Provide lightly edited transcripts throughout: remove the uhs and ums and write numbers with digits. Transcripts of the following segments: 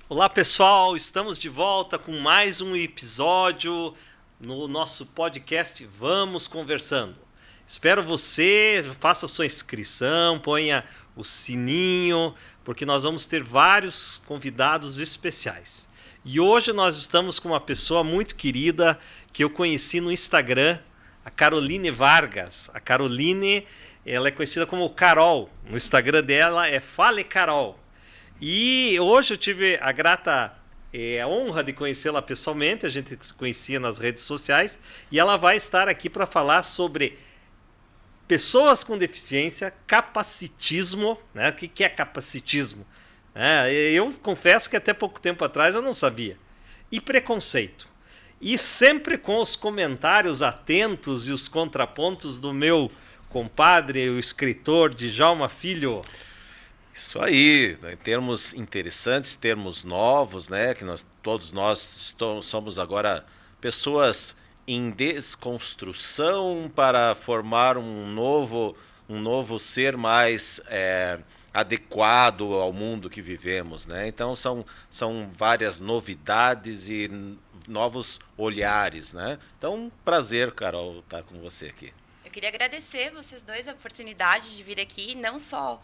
Olá pessoal, estamos de volta com mais um episódio no nosso podcast Vamos Conversando. Espero você faça sua inscrição, ponha o sininho, porque nós vamos ter vários convidados especiais. E hoje nós estamos com uma pessoa muito querida que eu conheci no Instagram, a Caroline Vargas. A Caroline, ela é conhecida como Carol. No Instagram dela é Fale Carol. E hoje eu tive a grata a honra de conhecê-la pessoalmente, a gente se conhecia nas redes sociais, e ela vai estar aqui para falar sobre pessoas com deficiência, capacitismo, né? O que é capacitismo? Eu confesso que até pouco tempo atrás eu não sabia. E preconceito. E sempre com os comentários atentos e os contrapontos do meu compadre, o escritor Djalma Filho. Isso aí, né, termos interessantes, termos novos, né? Que todos nós somos agora pessoas em desconstrução para formar um novo ser mais adequado ao mundo que vivemos, né? Então são várias novidades e novos olhares, né? Então, prazer, Carol, estar com você aqui. Eu queria agradecer vocês dois a oportunidade de vir aqui, não só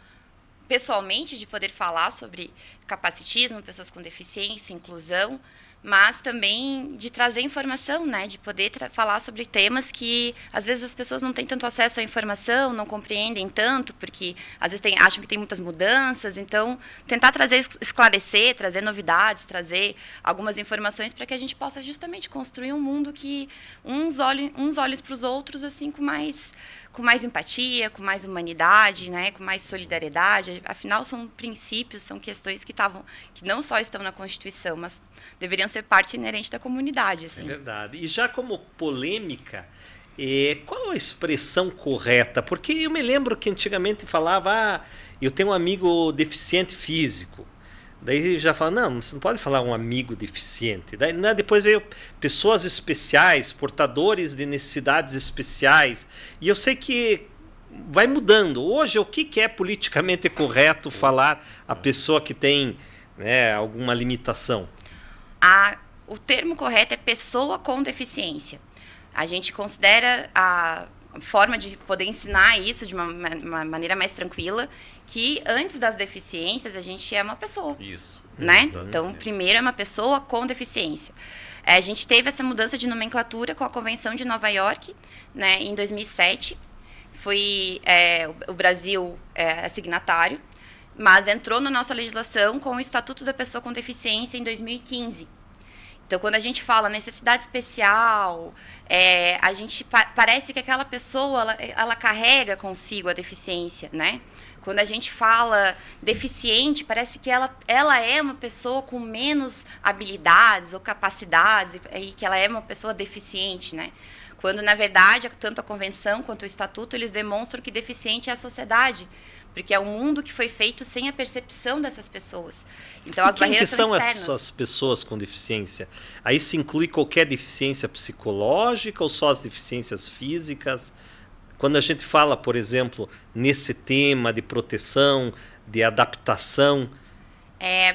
pessoalmente, de poder falar sobre capacitismo, pessoas com deficiência, inclusão, mas também de trazer informação, né? De poder falar sobre temas que, às vezes, as pessoas não têm tanto acesso à informação, não compreendem tanto, porque, às vezes, acham que tem muitas mudanças. Então, tentar esclarecer, trazer novidades, trazer algumas informações para que a gente possa, justamente, construir um mundo que uns olhem para os outros, assim, com mais empatia, com mais humanidade, né, com mais solidariedade. Afinal, são princípios, são questões que não só estão na Constituição, mas deveriam ser parte inerente da comunidade. Assim. É verdade. E já como polêmica, qual a expressão correta? Porque eu me lembro que antigamente falava, eu tenho um amigo deficiente físico. Daí já fala, não, você não pode falar um amigo deficiente. Daí, depois veio pessoas especiais, portadores de necessidades especiais. E eu sei que vai mudando. Hoje, o que é politicamente correto falar a pessoa que tem, né, alguma limitação? O termo correto é pessoa com deficiência. A gente considera a forma de poder ensinar isso de uma maneira mais tranquila, que antes das deficiências a gente é uma pessoa. Isso. Né? Exatamente. Então, primeiro é uma pessoa com deficiência. A gente teve essa mudança de nomenclatura com a Convenção de Nova York, né, em 2007. O Brasil é signatário, mas entrou na nossa legislação com o Estatuto da Pessoa com Deficiência em 2015. Então, quando a gente fala necessidade especial, a gente parece que aquela pessoa ela carrega consigo a deficiência, né? Quando a gente fala deficiente, parece que ela é uma pessoa com menos habilidades ou capacidades e que ela é uma pessoa deficiente, né? Quando, na verdade, tanto a Convenção quanto o Estatuto, eles demonstram que deficiente é a sociedade, porque é um mundo que foi feito sem a percepção dessas pessoas. Então, as barreiras são externas. Quem são essas pessoas com deficiência? Aí se inclui qualquer deficiência psicológica ou só as deficiências físicas? Quando a gente fala, por exemplo, nesse tema de proteção, de adaptação...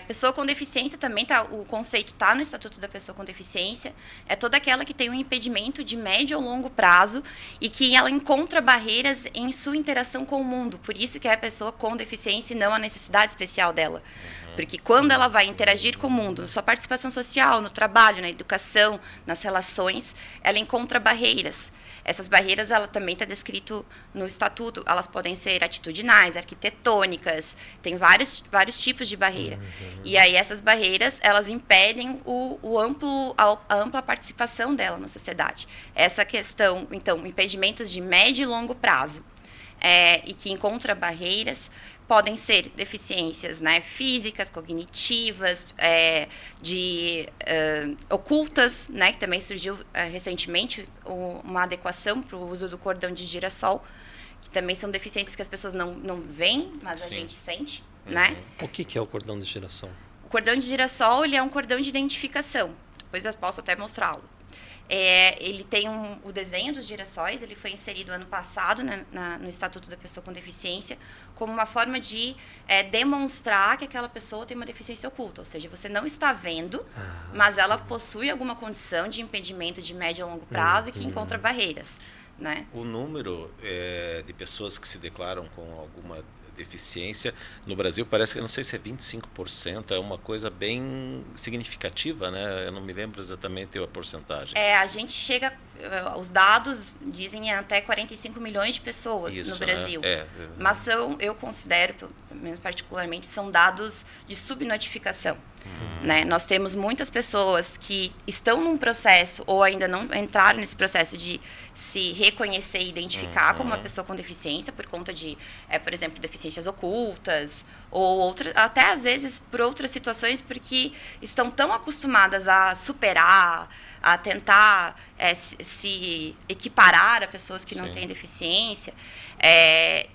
Pessoa com deficiência também, o conceito está no Estatuto da Pessoa com Deficiência, é toda aquela que tem um impedimento de médio ou longo prazo e que ela encontra barreiras em sua interação com o mundo. Por isso que é a pessoa com deficiência e não a necessidade especial dela. Porque quando ela vai interagir com o mundo, na sua participação social, no trabalho, na educação, nas relações, ela encontra barreiras. Essas barreiras, ela também está descrito no Estatuto. Elas podem ser atitudinais, arquitetônicas, tem vários tipos de barreira. E aí essas barreiras, elas impedem a ampla participação dela na sociedade. Essa questão, então, impedimentos de médio e longo prazo, e que encontra barreiras, podem ser deficiências, né, físicas, cognitivas, ocultas, né, que também surgiu recentemente uma adequação para o uso do cordão de girassol, que também são deficiências que as pessoas não veem, mas a gente sente. Né? O que é o cordão de girassol? O cordão de girassol ele é um cordão de identificação. Depois eu posso até mostrá-lo. Ele tem o desenho dos girassóis, ele foi inserido ano passado no Estatuto da Pessoa com Deficiência, como uma forma de demonstrar que aquela pessoa tem uma deficiência oculta. Ou seja, você não está vendo, mas ela possui alguma condição de impedimento de médio a longo prazo e que encontra barreiras. Né? O número de pessoas que se declaram com alguma deficiência no Brasil parece que, eu não sei se é 25%, é uma coisa bem significativa, né? Eu não me lembro exatamente a porcentagem. A gente chega, os dados dizem até 45 milhões de pessoas no Brasil, mas eu considero, pelo menos particularmente, são dados de subnotificação. Né? Nós temos muitas pessoas que estão num processo ou ainda não entraram nesse processo de se reconhecer e identificar como uma pessoa com deficiência por conta de, por exemplo, deficiências ocultas ou até às vezes por outras situações, porque estão tão acostumadas a superar, a tentar se equiparar a pessoas que não têm deficiência,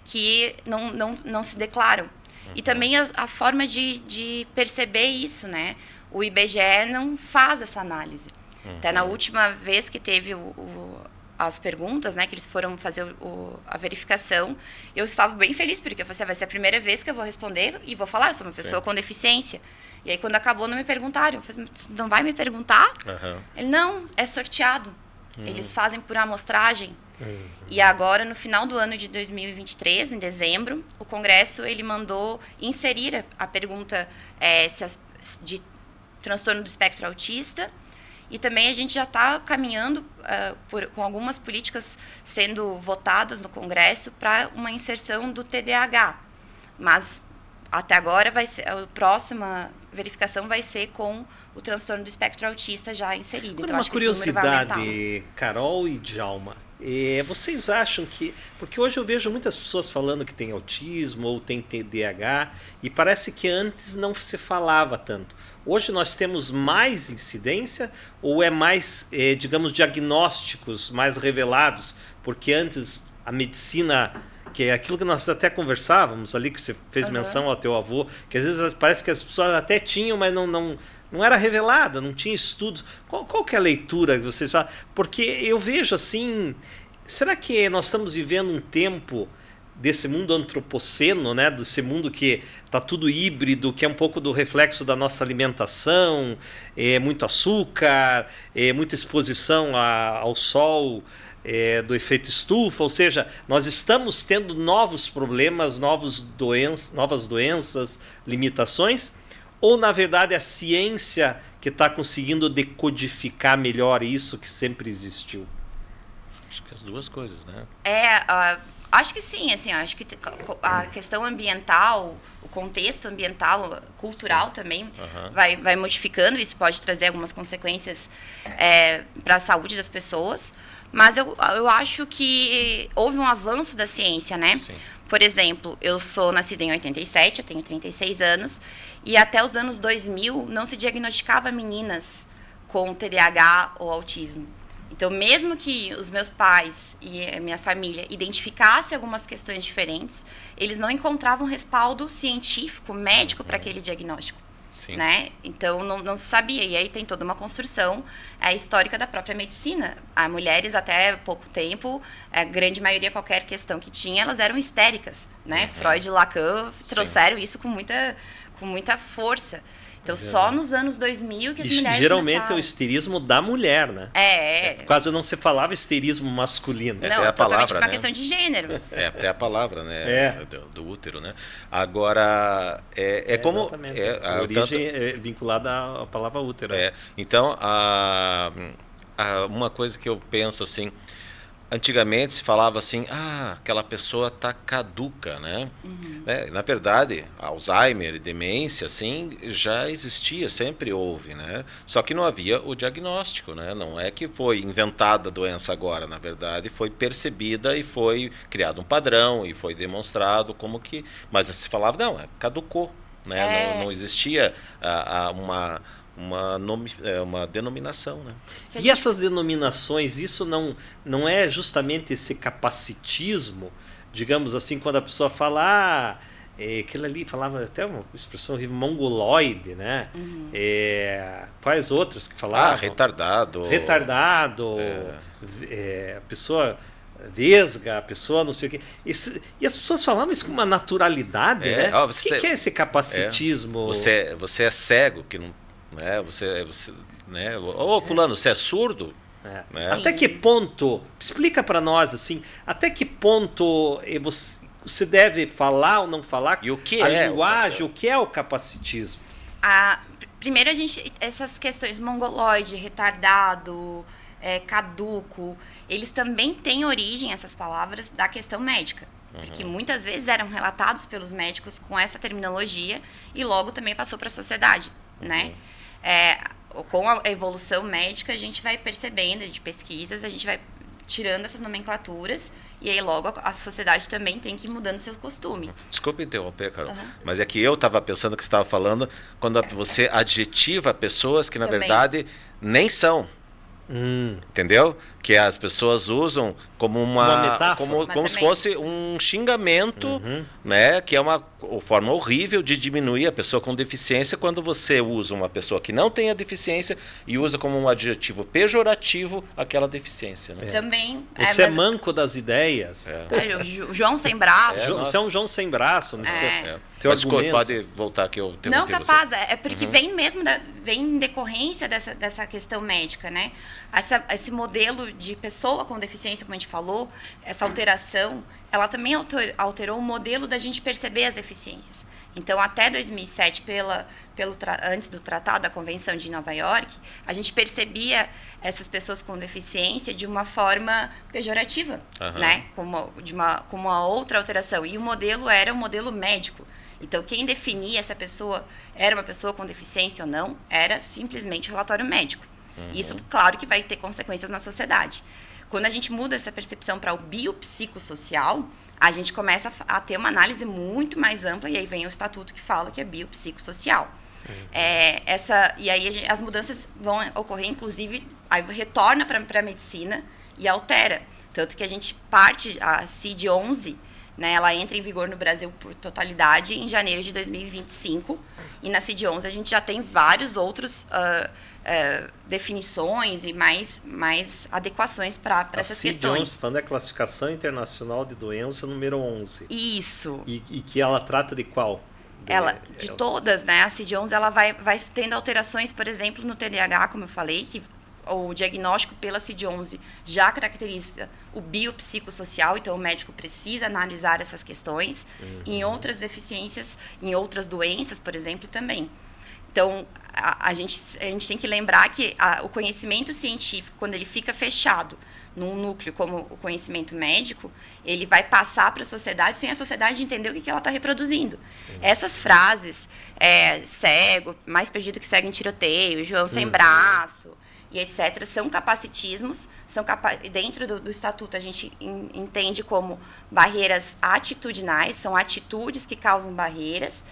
que não se declaram. E também a forma de perceber isso, né? O IBGE não faz essa análise. Até na última vez que teve as perguntas, né, que eles foram fazer a verificação, eu estava bem feliz, porque eu falei assim, vai ser a primeira vez que eu vou responder e vou falar, eu sou uma pessoa com deficiência. E aí, quando acabou, não me perguntaram. Eu falei, não vai me perguntar? Ele, não, é sorteado. Eles fazem por amostragem. E agora, no final do ano de 2023, em dezembro, o Congresso ele mandou inserir a pergunta de transtorno do espectro autista, e também a gente já está caminhando com algumas políticas sendo votadas no Congresso para uma inserção do TDAH. Mas, até agora, a próxima verificação vai ser com o transtorno do espectro autista já inserido. Então, uma curiosidade, Carol e Djalma. Vocês acham que... Porque hoje eu vejo muitas pessoas falando que tem autismo ou tem TDAH, e parece que antes não se falava tanto. Hoje nós temos mais incidência ou é mais, digamos, diagnósticos mais revelados? Porque antes a medicina, que é aquilo que nós até conversávamos ali, que você fez menção ao teu avô, que às vezes parece que as pessoas até tinham, mas não era revelada, não tinha estudos. Qual que é a leitura que vocês fazem? Porque eu vejo assim, será que nós estamos vivendo um tempo desse mundo antropoceno, né? Desse mundo que está tudo híbrido, que é um pouco do reflexo da nossa alimentação, muito açúcar, muita exposição ao sol, do efeito estufa, ou seja, nós estamos tendo novos problemas, novas doenças, limitações, ou na verdade é a ciência que está conseguindo decodificar melhor isso que sempre existiu? Acho que as duas coisas, né? Acho que sim, assim, acho que a questão ambiental, o contexto ambiental, cultural também vai modificando, isso pode trazer algumas consequências para a saúde das pessoas, mas eu acho que houve um avanço da ciência, né? Sim. Por exemplo, eu sou nascida em 87, eu tenho 36 anos, e até os anos 2000 não se diagnosticava meninas com TDAH ou autismo. Então, mesmo que os meus pais e a minha família identificassem algumas questões diferentes, eles não encontravam respaldo científico, médico para aquele diagnóstico. Sim. Né? Então, não se sabia. E aí tem toda uma construção histórica da própria medicina. As mulheres, até pouco tempo, a grande maioria, qualquer questão que tinha, elas eram histéricas. Né? Freud e Lacan trouxeram isso com muita força. Então, só nos anos 2000 que as mulheres geralmente começaram. É o histerismo da mulher, né? Quase não se falava histerismo masculino. Não, a totalmente palavra, uma né? questão de gênero. Até a palavra, né? Do útero, né? Agora, como... a origem é vinculada à palavra útero. Então, uma coisa que eu penso assim... Antigamente se falava assim, aquela pessoa está caduca, né? Na verdade, Alzheimer e demência, assim, já existia, sempre houve, né? Só que não havia o diagnóstico, né? Não é que foi inventada a doença agora, na verdade, foi percebida e foi criado um padrão e foi demonstrado como que... Mas se falava, não, caducou, né? Não existia uma denominação, né? E essas denominações, isso não é justamente esse capacitismo, digamos assim, quando a pessoa fala, aquilo ali falava até uma expressão mongoloide, né? Quais outras que falavam? Retardado. A pessoa vesga, a pessoa não sei o quê. E as pessoas falavam isso com uma naturalidade, né? O que é esse capacitismo? Você é cego, que não, né? Você, né? Ô, fulano, você é surdo? Né? Até que ponto, explica para nós assim, até que ponto você deve falar ou não falar, e o que linguagem, o que é o capacitismo? Primeiro essas questões mongoloide, retardado, caduco, eles também têm origem, essas palavras, da questão médica. Porque muitas vezes eram relatados pelos médicos com essa terminologia e logo também passou para a sociedade, né? Com a evolução médica, a gente vai percebendo, de pesquisas, a gente vai tirando essas nomenclaturas e aí logo a sociedade também tem que ir mudando seu costume. Desculpa interromper, Carol, mas é que eu estava pensando que você estava falando quando você adjetiva pessoas que, na verdade, nem são. Entendeu? Que as pessoas usam como uma metáfora, como se fosse um xingamento, né? Que é uma forma horrível de diminuir a pessoa com deficiência quando você usa uma pessoa que não tem a deficiência e usa como um adjetivo pejorativo aquela deficiência. Né? Também. Você é manco das ideias. O João sem braço. Você é um João sem braço. Mas pode voltar que eu não, capaz. Você. É porque vem mesmo vem em decorrência dessa questão médica, né? Esse modelo de pessoa com deficiência, como a gente falou, essa alteração, ela também alterou o modelo da gente perceber as deficiências. Então, até 2007, antes do Tratado da Convenção de Nova York, a gente percebia essas pessoas com deficiência de uma forma pejorativa, né? Como uma outra alteração. E o modelo era um modelo médico. Então, quem definia essa pessoa era uma pessoa com deficiência ou não, era simplesmente o relatório médico. Isso, claro, que vai ter consequências na sociedade. Quando a gente muda essa percepção para o biopsicossocial, a gente começa a ter uma análise muito mais ampla, e aí vem o estatuto que fala que é biopsicossocial. E aí as mudanças vão ocorrer, inclusive, aí retorna para a medicina e altera. Tanto que a gente parte, a CID-11, né, ela entra em vigor no Brasil por totalidade em janeiro de 2025, e na CID-11 a gente já tem vários outros definições e mais adequações para essas questões. CID-11 falando da Classificação Internacional de Doença número 11. Isso. E que ela trata de qual? De todas, né? A CID-11 ela vai tendo alterações, por exemplo, no TDAH, como eu falei, que o diagnóstico pela CID-11 já caracteriza o biopsicossocial, então o médico precisa analisar essas questões. Em outras deficiências, em outras doenças, por exemplo, também. Então, a gente tem que lembrar que o conhecimento científico, quando ele fica fechado num núcleo como o conhecimento médico, ele vai passar para a sociedade sem a sociedade entender o que ela está reproduzindo. Essas frases, cego, mais perdido que cego em tiroteio, João sem braço, e etc., são capacitismos, dentro do estatuto a gente entende como barreiras atitudinais, são atitudes que causam barreiras,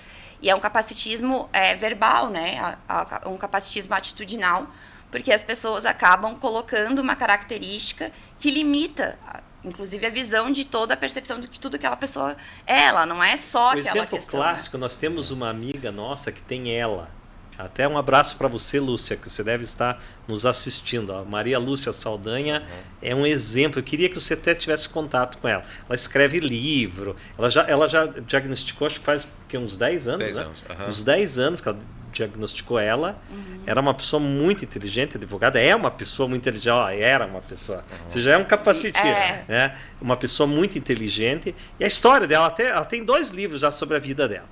e é um capacitismo verbal, né? Um capacitismo atitudinal, porque as pessoas acabam colocando uma característica que limita, inclusive, a visão de toda a percepção de que tudo aquela pessoa é. Ela não é só aquela questão. Exemplo clássico, né? Nós temos uma amiga nossa que tem ela. Até um abraço para você, Lúcia, que você deve estar nos assistindo. A Maria Lúcia Saldanha é um exemplo. Eu queria que você até tivesse contato com ela. Ela escreve livro. Ela já diagnosticou, acho que faz uns 10 anos, 10 né? anos. Uns 10 anos que ela diagnosticou ela. Era uma pessoa muito inteligente, advogada. É uma pessoa muito inteligente. Era uma pessoa. Você já é um capacitismo. Né? Uma pessoa muito inteligente. E a história dela, ela tem 2 livros já sobre a vida dela.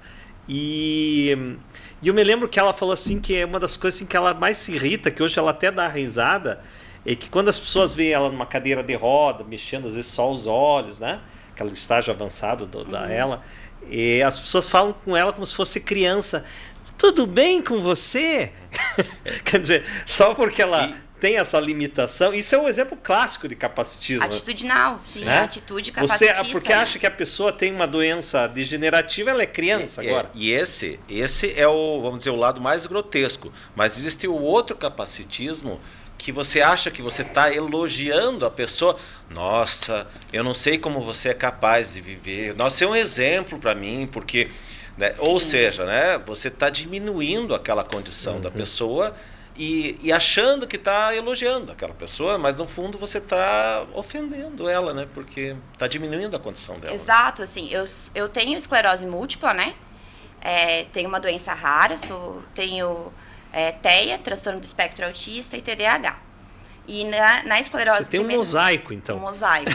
E eu me lembro que ela falou assim que é uma das coisas assim, que ela mais se irrita, que hoje ela até dá risada, é que quando as pessoas veem ela numa cadeira de roda, mexendo às vezes só os olhos, né? Aquele estágio avançado da ela, e as pessoas falam com ela como se fosse criança. Tudo bem com você? Quer dizer, só porque ela tem essa limitação. Isso é um exemplo clássico de capacitismo. Atitudinal, sim. Né? Atitude capacitista. Porque acha que a pessoa tem uma doença degenerativa, ela é criança agora. E esse é o, vamos dizer, o lado mais grotesco. Mas existe o outro capacitismo que você acha que você está elogiando a pessoa. Nossa, eu não sei como você é capaz de viver. Nossa, é um exemplo para mim, porque... Né? Ou seja, né, você está diminuindo aquela condição da pessoa e achando que está elogiando aquela pessoa, mas no fundo você está ofendendo ela, né, porque está diminuindo a condição dela. Exato, assim, eu tenho esclerose múltipla, né, tenho uma doença rara, tenho TEA, transtorno do espectro autista e TDAH. E na esclerose... Você tem um mosaico, então. Um mosaico.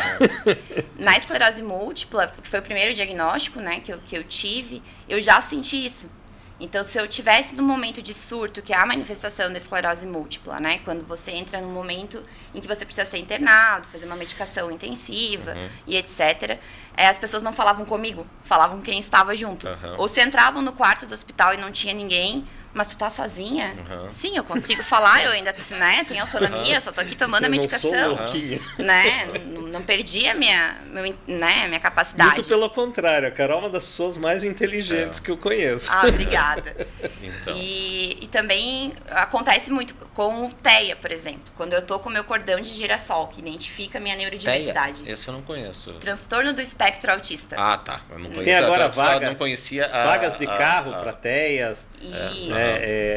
Na esclerose múltipla, que foi o primeiro diagnóstico, né, que eu tive, eu já senti isso. Então, se eu tivesse num momento de surto, que é a manifestação da esclerose múltipla, né, quando você entra num momento em que você precisa ser internado, fazer uma medicação intensiva e etc., as pessoas não falavam comigo, falavam com quem estava junto. Ou se entravam no quarto do hospital e não tinha ninguém... Mas tu tá sozinha? Sim, eu consigo falar, eu ainda, né, tenho autonomia, eu só tô aqui tomando a medicação. Eu não sou louquinha. Né? Não perdi a minha capacidade. Muito pelo contrário, a Carol é uma das pessoas mais inteligentes que eu conheço. Ah, obrigada. Então. E também acontece muito com o TEA, por exemplo. Quando eu tô com o meu cordão de girassol, que identifica a minha neurodiversidade. TEA? Esse eu não conheço. Transtorno do espectro autista. Ah, tá. Eu não conheço. Tem agora não conhecia vagas de carro para TEAs. Isso.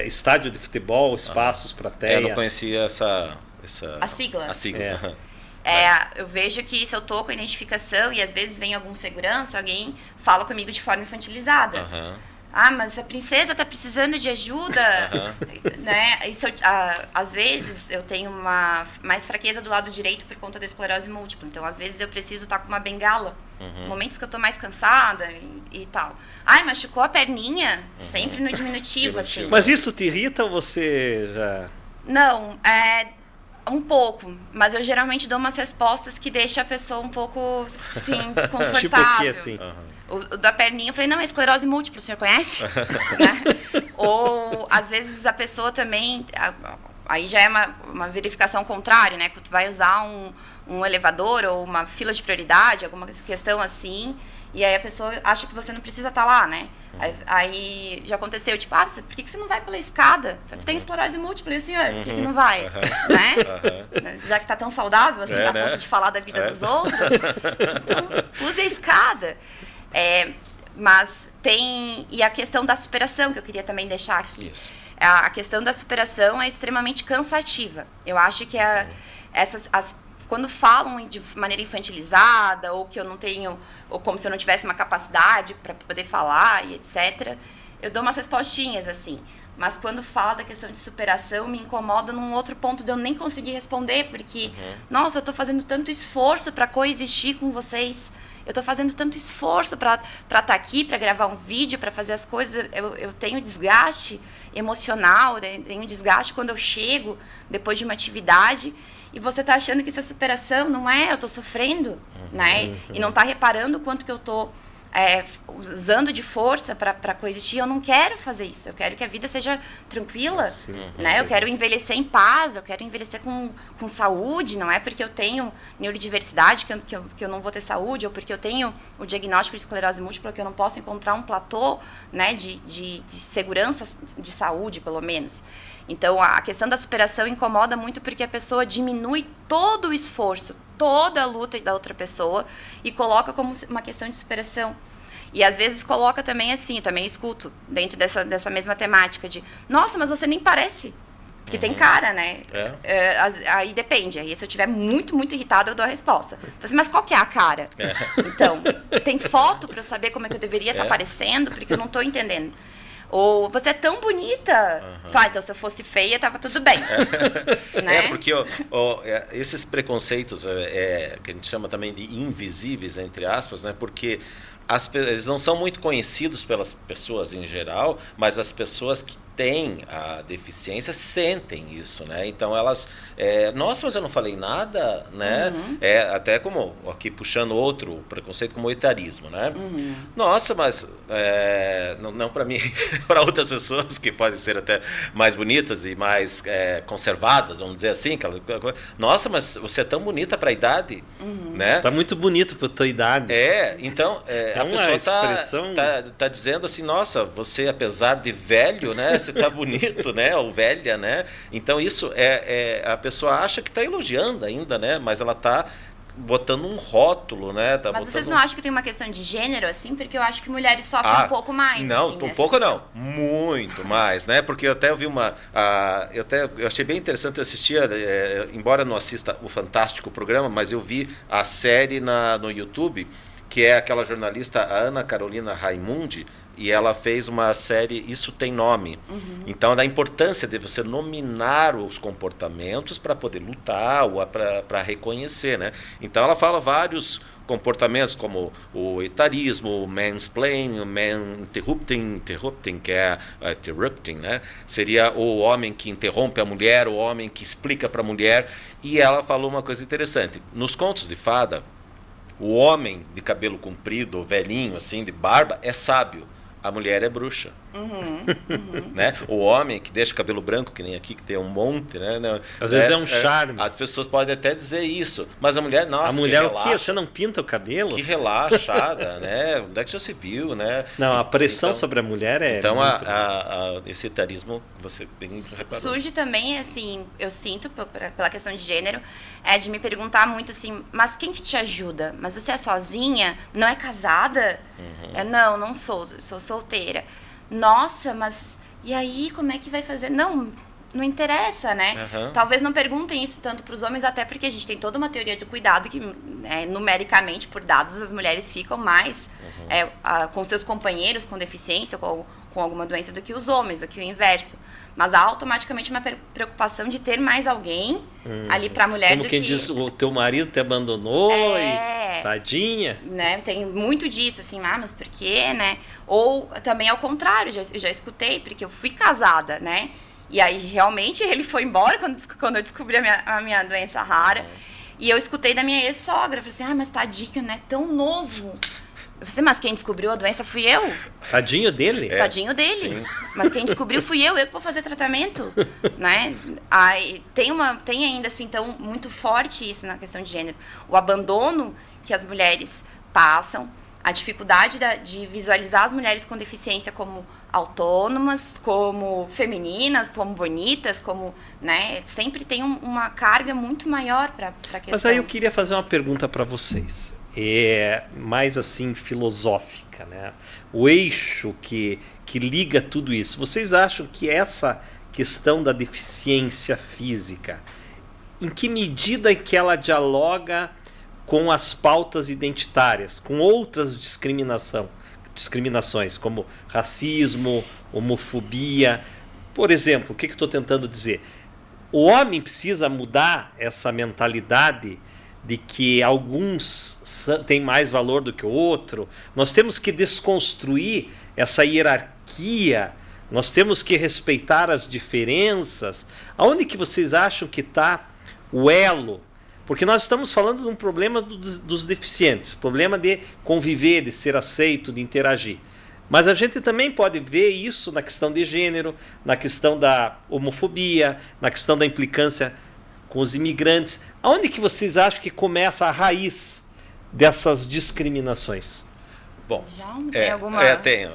Estádio de futebol, espaços para TEA. Eu não conhecia essa... A sigla. A sigla. Eu vejo que se eu tô com a identificação e às vezes vem algum segurança, alguém fala comigo de forma infantilizada. Ah, mas a princesa tá precisando de ajuda, né? Às vezes eu tenho mais fraqueza do lado direito por conta da esclerose múltipla. Então, às vezes eu preciso estar com uma bengala. Momentos que eu tô mais cansada e tal. Ai, machucou a perninha? Sempre no diminutivo, assim. Mas isso te irrita ou você já... Não, um pouco. Mas eu geralmente dou umas respostas que deixam a pessoa um pouco, assim, desconfortável. Tipo o quê, assim? O da perninha, eu falei, não, é esclerose múltipla, o senhor conhece? Né? Ou, às vezes, a pessoa também... Aí já é uma verificação contrária, né? Quando tu vai usar um elevador ou uma fila de prioridade, alguma questão assim, e aí a pessoa acha que você não precisa estar lá, né? Aí já aconteceu, tipo, por que você não vai pela escada? Tem esclerose múltipla, e o senhor, por que não vai? Né? Já que tá tão saudável, assim, a ponto de falar da vida dos outros, então use a escada. Mas tem... E a questão da superação, que eu queria também deixar aqui. Isso. A questão da superação é extremamente cansativa. Eu acho que quando falam de maneira infantilizada, ou que eu não tenho, ou como se eu não tivesse uma capacidade para poder falar e etc., eu dou umas respostinhas, assim. Mas quando fala da questão de superação, me incomoda num outro ponto de eu nem conseguir responder, porque, nossa, eu estou fazendo tanto esforço para coexistir com vocês. Eu estou fazendo tanto esforço para estar aqui, para gravar um vídeo, para fazer as coisas. Eu tenho desgaste emocional, tenho desgaste quando eu chego depois de uma atividade. E você está achando que isso é superação? Não é, eu estou sofrendo, né? E não está reparando o quanto que eu estou usando de força para coexistir. Eu não quero fazer isso. Eu quero que a vida seja tranquila, né? Eu quero envelhecer em paz, eu quero envelhecer com saúde. Não é porque eu tenho neurodiversidade que eu não vou ter saúde, ou porque eu tenho o diagnóstico de esclerose múltipla que eu não posso encontrar um platô, né, de segurança de saúde, pelo menos. Então, a questão da superação incomoda muito porque a pessoa diminui todo o esforço, toda a luta da outra pessoa e coloca como uma questão de superação. E às vezes coloca também assim, também escuto dentro dessa mesma temática de, nossa, mas você nem parece. Porque tem cara, né? Aí depende. Aí se eu estiver muito, muito irritada, eu dou a resposta. Assim, mas qual que é a cara? Então, tem foto para eu saber como é que eu deveria estar parecendo? Porque eu não estou entendendo. Ou você é tão bonita. Então se eu fosse feia, tava tudo bem. Né? Porque esses preconceitos que a gente chama também de invisíveis, entre aspas, né? Porque eles não são muito conhecidos pelas pessoas em geral, mas as pessoas que têm a deficiência sentem isso, né? Então elas, nossa, mas eu não falei nada, né? Até como, aqui puxando outro preconceito, como o etarismo, né? Nossa, mas não para mim, para outras pessoas que podem ser até mais bonitas e mais conservadas, vamos dizer assim, nossa, mas você é tão bonita para a idade, né? Você está muito bonito para a tua idade. Então a pessoa tá dizendo assim, nossa, você apesar de velho, né? você tá bonito, né? Ou velha, né? Então isso a pessoa acha que está elogiando ainda, né? Mas ela está botando um rótulo, né? Mas vocês não acham que tem uma questão de gênero, assim? Porque eu acho que mulheres sofrem um pouco mais. Não, assim, um pouco não. Muito mais, né? Porque eu até ouvi eu achei bem interessante assistir, embora não assista o fantástico programa, mas eu vi a série no YouTube, que é aquela jornalista Ana Carolina Raimundi, e ela fez uma série Isso Tem Nome. Então, da importância de você nominar os comportamentos para poder lutar ou para reconhecer, né? Então, ela fala vários comportamentos como o etarismo, o mansplaining, o interrupting, que é interrupting, né? Seria o homem que interrompe a mulher, o homem que explica para a mulher. E ela falou uma coisa interessante. Nos contos de fada, o homem de cabelo comprido, velhinho, assim, de barba, é sábio. A mulher é bruxa. Né? O homem que deixa o cabelo branco, que nem aqui, que tem um monte, né? Às vezes é um charme. As pessoas podem até dizer isso, mas a mulher, nossa, a mulher, o quê? Você não pinta o cabelo? Que relaxada, né? Onde é que já se viu, né? Não, a pressão sobre a mulher é então, esse etarismo, você bem reparou. Surge também, assim, eu sinto, pela questão de gênero, de me perguntar muito assim, mas quem que te ajuda? Mas você é sozinha? Não é casada? Não sou solteira. Nossa, mas e aí como é que vai fazer? Não interessa, né? Talvez não perguntem isso tanto para os homens, até porque a gente tem toda uma teoria do cuidado que, numericamente, por dados, as mulheres ficam mais com seus companheiros com deficiência, com alguma doença, do que os homens, do que o inverso. Mas há automaticamente uma preocupação de ter mais alguém ali para a mulher. Como quem diz, o teu marido te abandonou e tadinha. Né? Tem muito disso, assim, mas por quê, né? Ou também ao contrário, eu já escutei, porque eu fui casada, né? E aí realmente ele foi embora quando eu descobri a minha doença rara. E eu escutei da minha ex-sogra, falei assim, mas tadinho, né? Tão novo. Eu falei, mas quem descobriu a doença fui eu. Tadinho dele? Tadinho dele. Sim. Mas quem descobriu fui eu que vou fazer tratamento, né? Aí tem ainda assim, então, muito forte isso na questão de gênero. O abandono que as mulheres passam, a dificuldade de visualizar as mulheres com deficiência como autônomas, como femininas, como bonitas, como, né? Sempre tem uma carga muito maior para a questão. Mas aí eu queria fazer uma pergunta para vocês. Mais assim filosófica, né? O eixo que liga tudo isso. Vocês acham que essa questão da deficiência física, em que medida é que ela dialoga com as pautas identitárias, com outras discriminações, como racismo, homofobia? Por exemplo, o que estou tentando dizer? O homem precisa mudar essa mentalidade de que alguns têm mais valor do que o outro. Nós temos que desconstruir essa hierarquia, nós temos que respeitar as diferenças. Aonde que vocês acham que está o elo? Porque nós estamos falando de um problema dos deficientes, problema de conviver, de ser aceito, de interagir. Mas a gente também pode ver isso na questão de gênero, na questão da homofobia, na questão da implicância com os imigrantes. Aonde que vocês acham que começa a raiz dessas discriminações? Bom, tem alguma... tenho.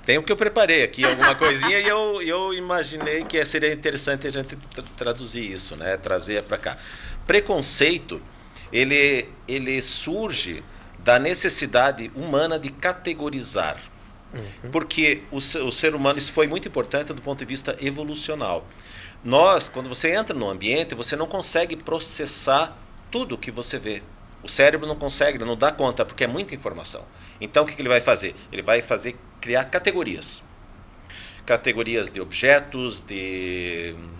Tenho que eu preparei aqui, alguma coisinha, e eu imaginei que seria interessante a gente traduzir isso, né? Trazer para cá. Preconceito, ele surge da necessidade humana de categorizar. Porque o ser humano, isso foi muito importante do ponto de vista evolucional. Quando você entra no ambiente, você não consegue processar tudo que você vê. O cérebro não consegue, não dá conta, porque é muita informação. Então, o que ele vai fazer? Ele vai criar categorias. Categorias de objetos,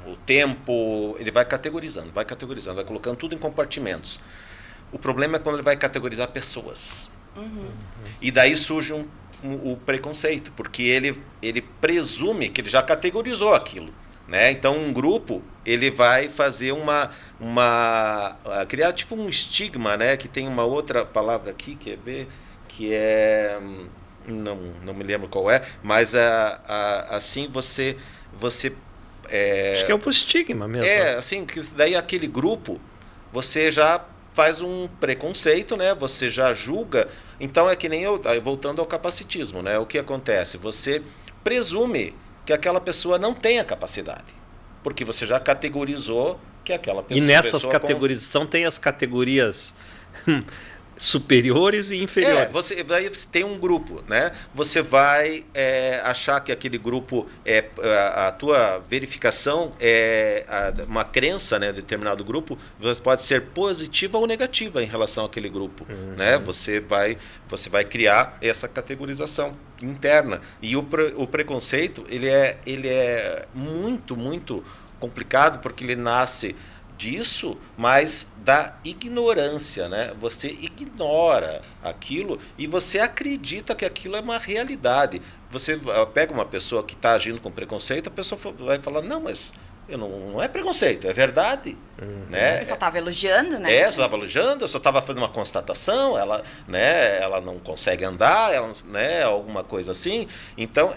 o tempo, ele vai categorizando, vai colocando tudo em compartimentos. O problema é quando ele vai categorizar pessoas. E daí surge o preconceito, porque ele presume que ele já categorizou aquilo. Né? Então um grupo ele vai fazer criar tipo um estigma, né? Que tem uma outra palavra aqui que é não me lembro qual é, mas assim você acho que é o estigma mesmo. Assim, que daí aquele grupo você já faz um preconceito, né? Você já julga. Então é que nem voltando ao capacitismo, né? O que acontece? Você presume que aquela pessoa não tem a capacidade, porque você já categorizou que aquela pessoa... E nessas categorizações tem as categorias superiores e inferiores. Daí você tem um grupo, né? Você vai achar que aquele grupo a tua verificação uma crença, né, determinado grupo, você pode ser positiva ou negativa em relação àquele grupo, né? Você vai criar essa categorização interna. E o preconceito, ele é muito, muito complicado, porque ele nasce disso, mas da ignorância, né? Você ignora aquilo e você acredita que aquilo é uma realidade. Você pega uma pessoa que está agindo com preconceito, a pessoa vai falar, não, mas não é preconceito, é verdade. Né? Eu só estava elogiando, né? Eu só estava elogiando, eu só estava fazendo uma constatação, ela não consegue andar, né, alguma coisa assim. Então,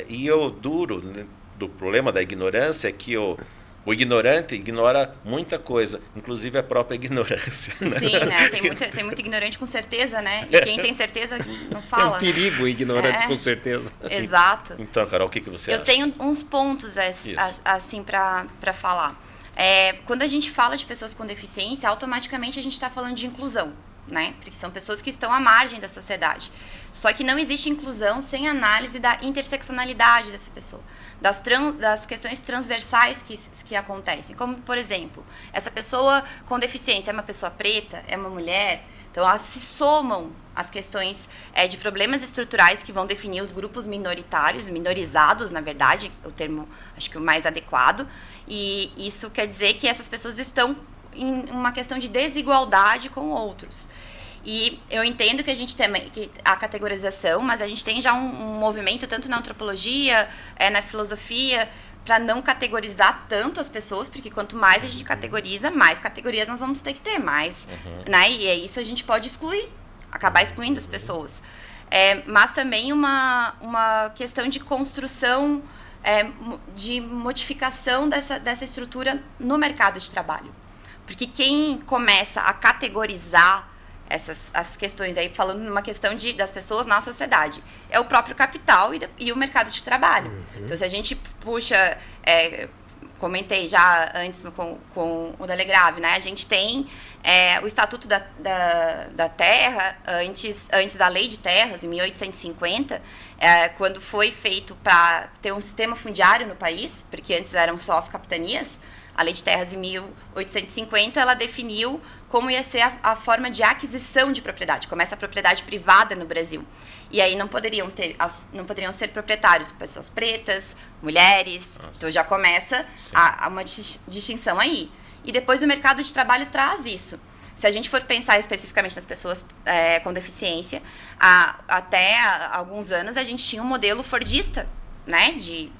e eu duro do problema da ignorância é que o ignorante ignora muita coisa, inclusive a própria ignorância. Né? Sim, né? Tem muito ignorante com certeza, né? E quem tem certeza não fala. É um perigo o ignorante com certeza. Exato. Então, Carol, o que você acha? Eu tenho uns pontos assim para falar. Quando a gente fala de pessoas com deficiência, automaticamente a gente está falando de inclusão, né? Porque são pessoas que estão à margem da sociedade. Só que não existe inclusão sem análise da interseccionalidade dessa pessoa. Das questões transversais que acontecem. Como, por exemplo, essa pessoa com deficiência é uma pessoa preta, é uma mulher. Então, elas se somam às questões de problemas estruturais que vão definir os grupos minorizados, na verdade, o termo, acho que o mais adequado. E isso quer dizer que essas pessoas estão em uma questão de desigualdade com outros. E eu entendo que a gente tem a categorização, mas a gente tem já um movimento, tanto na antropologia, na filosofia, para não categorizar tanto as pessoas, porque quanto mais a gente categoriza, mais categorias nós vamos ter que ter, mais, né? E é isso a gente pode acabar excluindo as pessoas. Mas também uma questão de construção, de modificação dessa estrutura no mercado de trabalho. Porque quem começa a categorizar as questões aí, falando numa questão das pessoas na sociedade, é o próprio capital e o mercado de trabalho. Então, se a gente puxa, comentei já antes com o Delegrave, né? A gente tem o Estatuto da Terra, antes da Lei de Terras, em 1850, quando foi feito para ter um sistema fundiário no país, porque antes eram só as capitanias. A Lei de Terras, em 1850, ela definiu como ia ser a forma de aquisição de propriedade, como essa propriedade privada no Brasil. E aí não poderiam ser proprietários pessoas pretas, mulheres. Nossa. Então já começa uma distinção aí. E depois o mercado de trabalho traz isso. Se a gente for pensar especificamente nas pessoas com deficiência, até há alguns anos a gente tinha um modelo fordista, né, de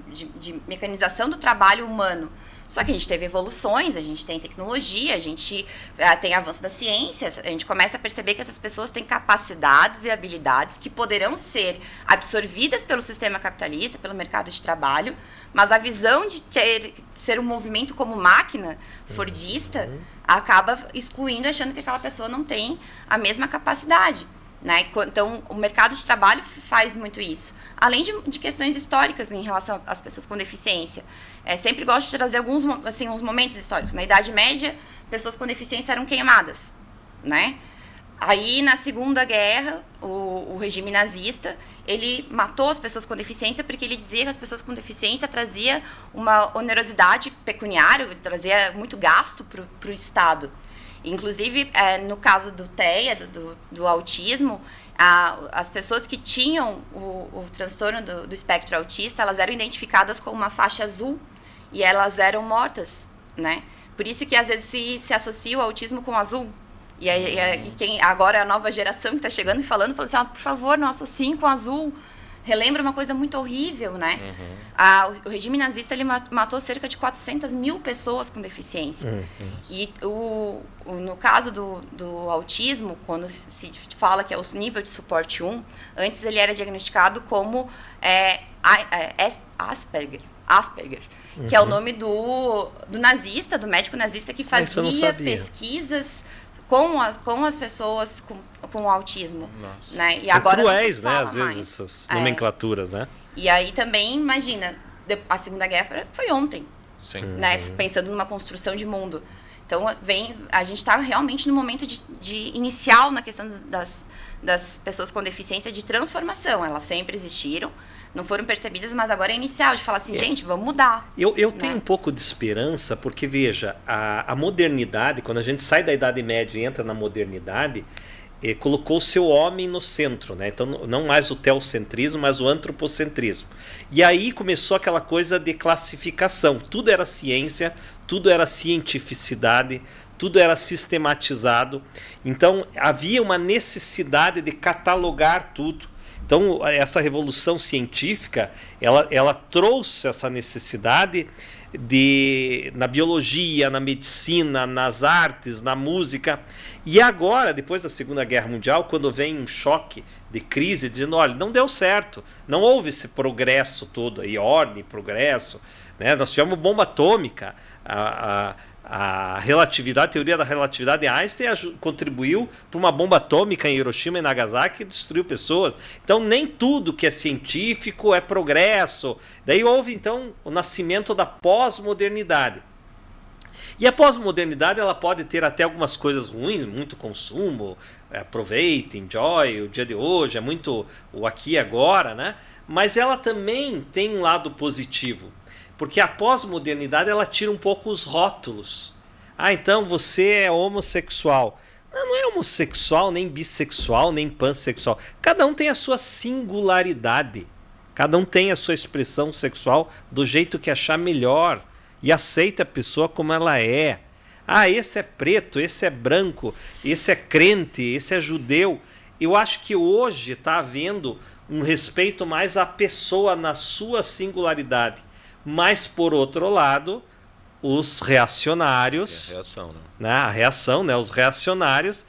mecanização do trabalho humano. Só que a gente teve evoluções, a gente tem tecnologia, a gente tem avanço da ciência, a gente começa a perceber que essas pessoas têm capacidades e habilidades que poderão ser absorvidas pelo sistema capitalista, pelo mercado de trabalho, mas a visão de ser um movimento como máquina fordista acaba excluindo, achando que aquela pessoa não tem a mesma capacidade. Né? Então, o mercado de trabalho faz muito isso. Além de questões históricas em relação às pessoas com deficiência. Sempre gosto de trazer uns momentos históricos. Na Idade Média, pessoas com deficiência eram queimadas. Né? Aí, na Segunda Guerra, o regime nazista, ele matou as pessoas com deficiência porque ele dizia que as pessoas com deficiência trazia uma onerosidade pecuniária, trazia muito gasto para o Estado. Inclusive, no caso do TEA, do autismo, as pessoas que tinham o transtorno do espectro autista, elas eram identificadas com uma faixa azul e elas eram mortas, né? Por isso que às vezes se associa o autismo com o azul. E quem agora é a nova geração que está chegando e falando assim, por favor, não associem com azul. Relembra uma coisa muito horrível, né? O regime nazista, ele matou cerca de 400 mil pessoas com deficiência. E no caso do autismo, quando se fala que é o nível de suporte 1, antes ele era diagnosticado como Asperger, que é o nome do nazista, do médico nazista que fazia pesquisas com as pessoas com autismo. Né? E são agora cruéis, né? Às vezes, essas nomenclaturas, né? E aí também, imagina, a Segunda Guerra foi ontem, Sim. né? Pensando numa construção de mundo. Então, a gente está realmente no momento de inicial na questão das pessoas com deficiência de transformação. Elas sempre existiram, não foram percebidas, mas agora é inicial, de falar assim, gente, vamos mudar. Eu tenho um pouco de esperança, porque, veja, a modernidade, quando a gente sai da Idade Média e entra na modernidade, colocou o seu homem no centro, né? Então, não mais o teocentrismo, mas o antropocentrismo. E aí começou aquela coisa de classificação. Tudo era ciência, tudo era cientificidade, tudo era sistematizado. Então, havia uma necessidade de catalogar tudo. Então, essa revolução científica, ela trouxe essa necessidade na biologia, na medicina, nas artes, na música. E agora, depois da Segunda Guerra Mundial, quando vem um choque de crise, dizendo, olha, não deu certo, não houve esse progresso todo, aí, ordem, progresso, né? Nós tivemos bomba atômica, a relatividade, a teoria da relatividade de Einstein contribuiu para uma bomba atômica em Hiroshima e Nagasaki que destruiu pessoas. Então, nem tudo que é científico é progresso. Daí houve, então, o nascimento da pós-modernidade. E a pós-modernidade, ela pode ter até algumas coisas ruins, muito consumo, aproveite, enjoy, o dia de hoje, é muito o aqui e agora, né? Mas ela também tem um lado positivo. Porque a pós-modernidade, ela tira um pouco os rótulos. Ah, então você é homossexual. Não é homossexual, nem bissexual, nem pansexual. Cada um tem a sua singularidade. Cada um tem a sua expressão sexual do jeito que achar melhor. E aceita a pessoa como ela é. Ah, esse é preto, esse é branco, esse é crente, esse é judeu. Eu acho que hoje está havendo um respeito mais à pessoa na sua singularidade. Mas, por outro lado, os reacionários... A reação, né? A reação, né? Os reacionários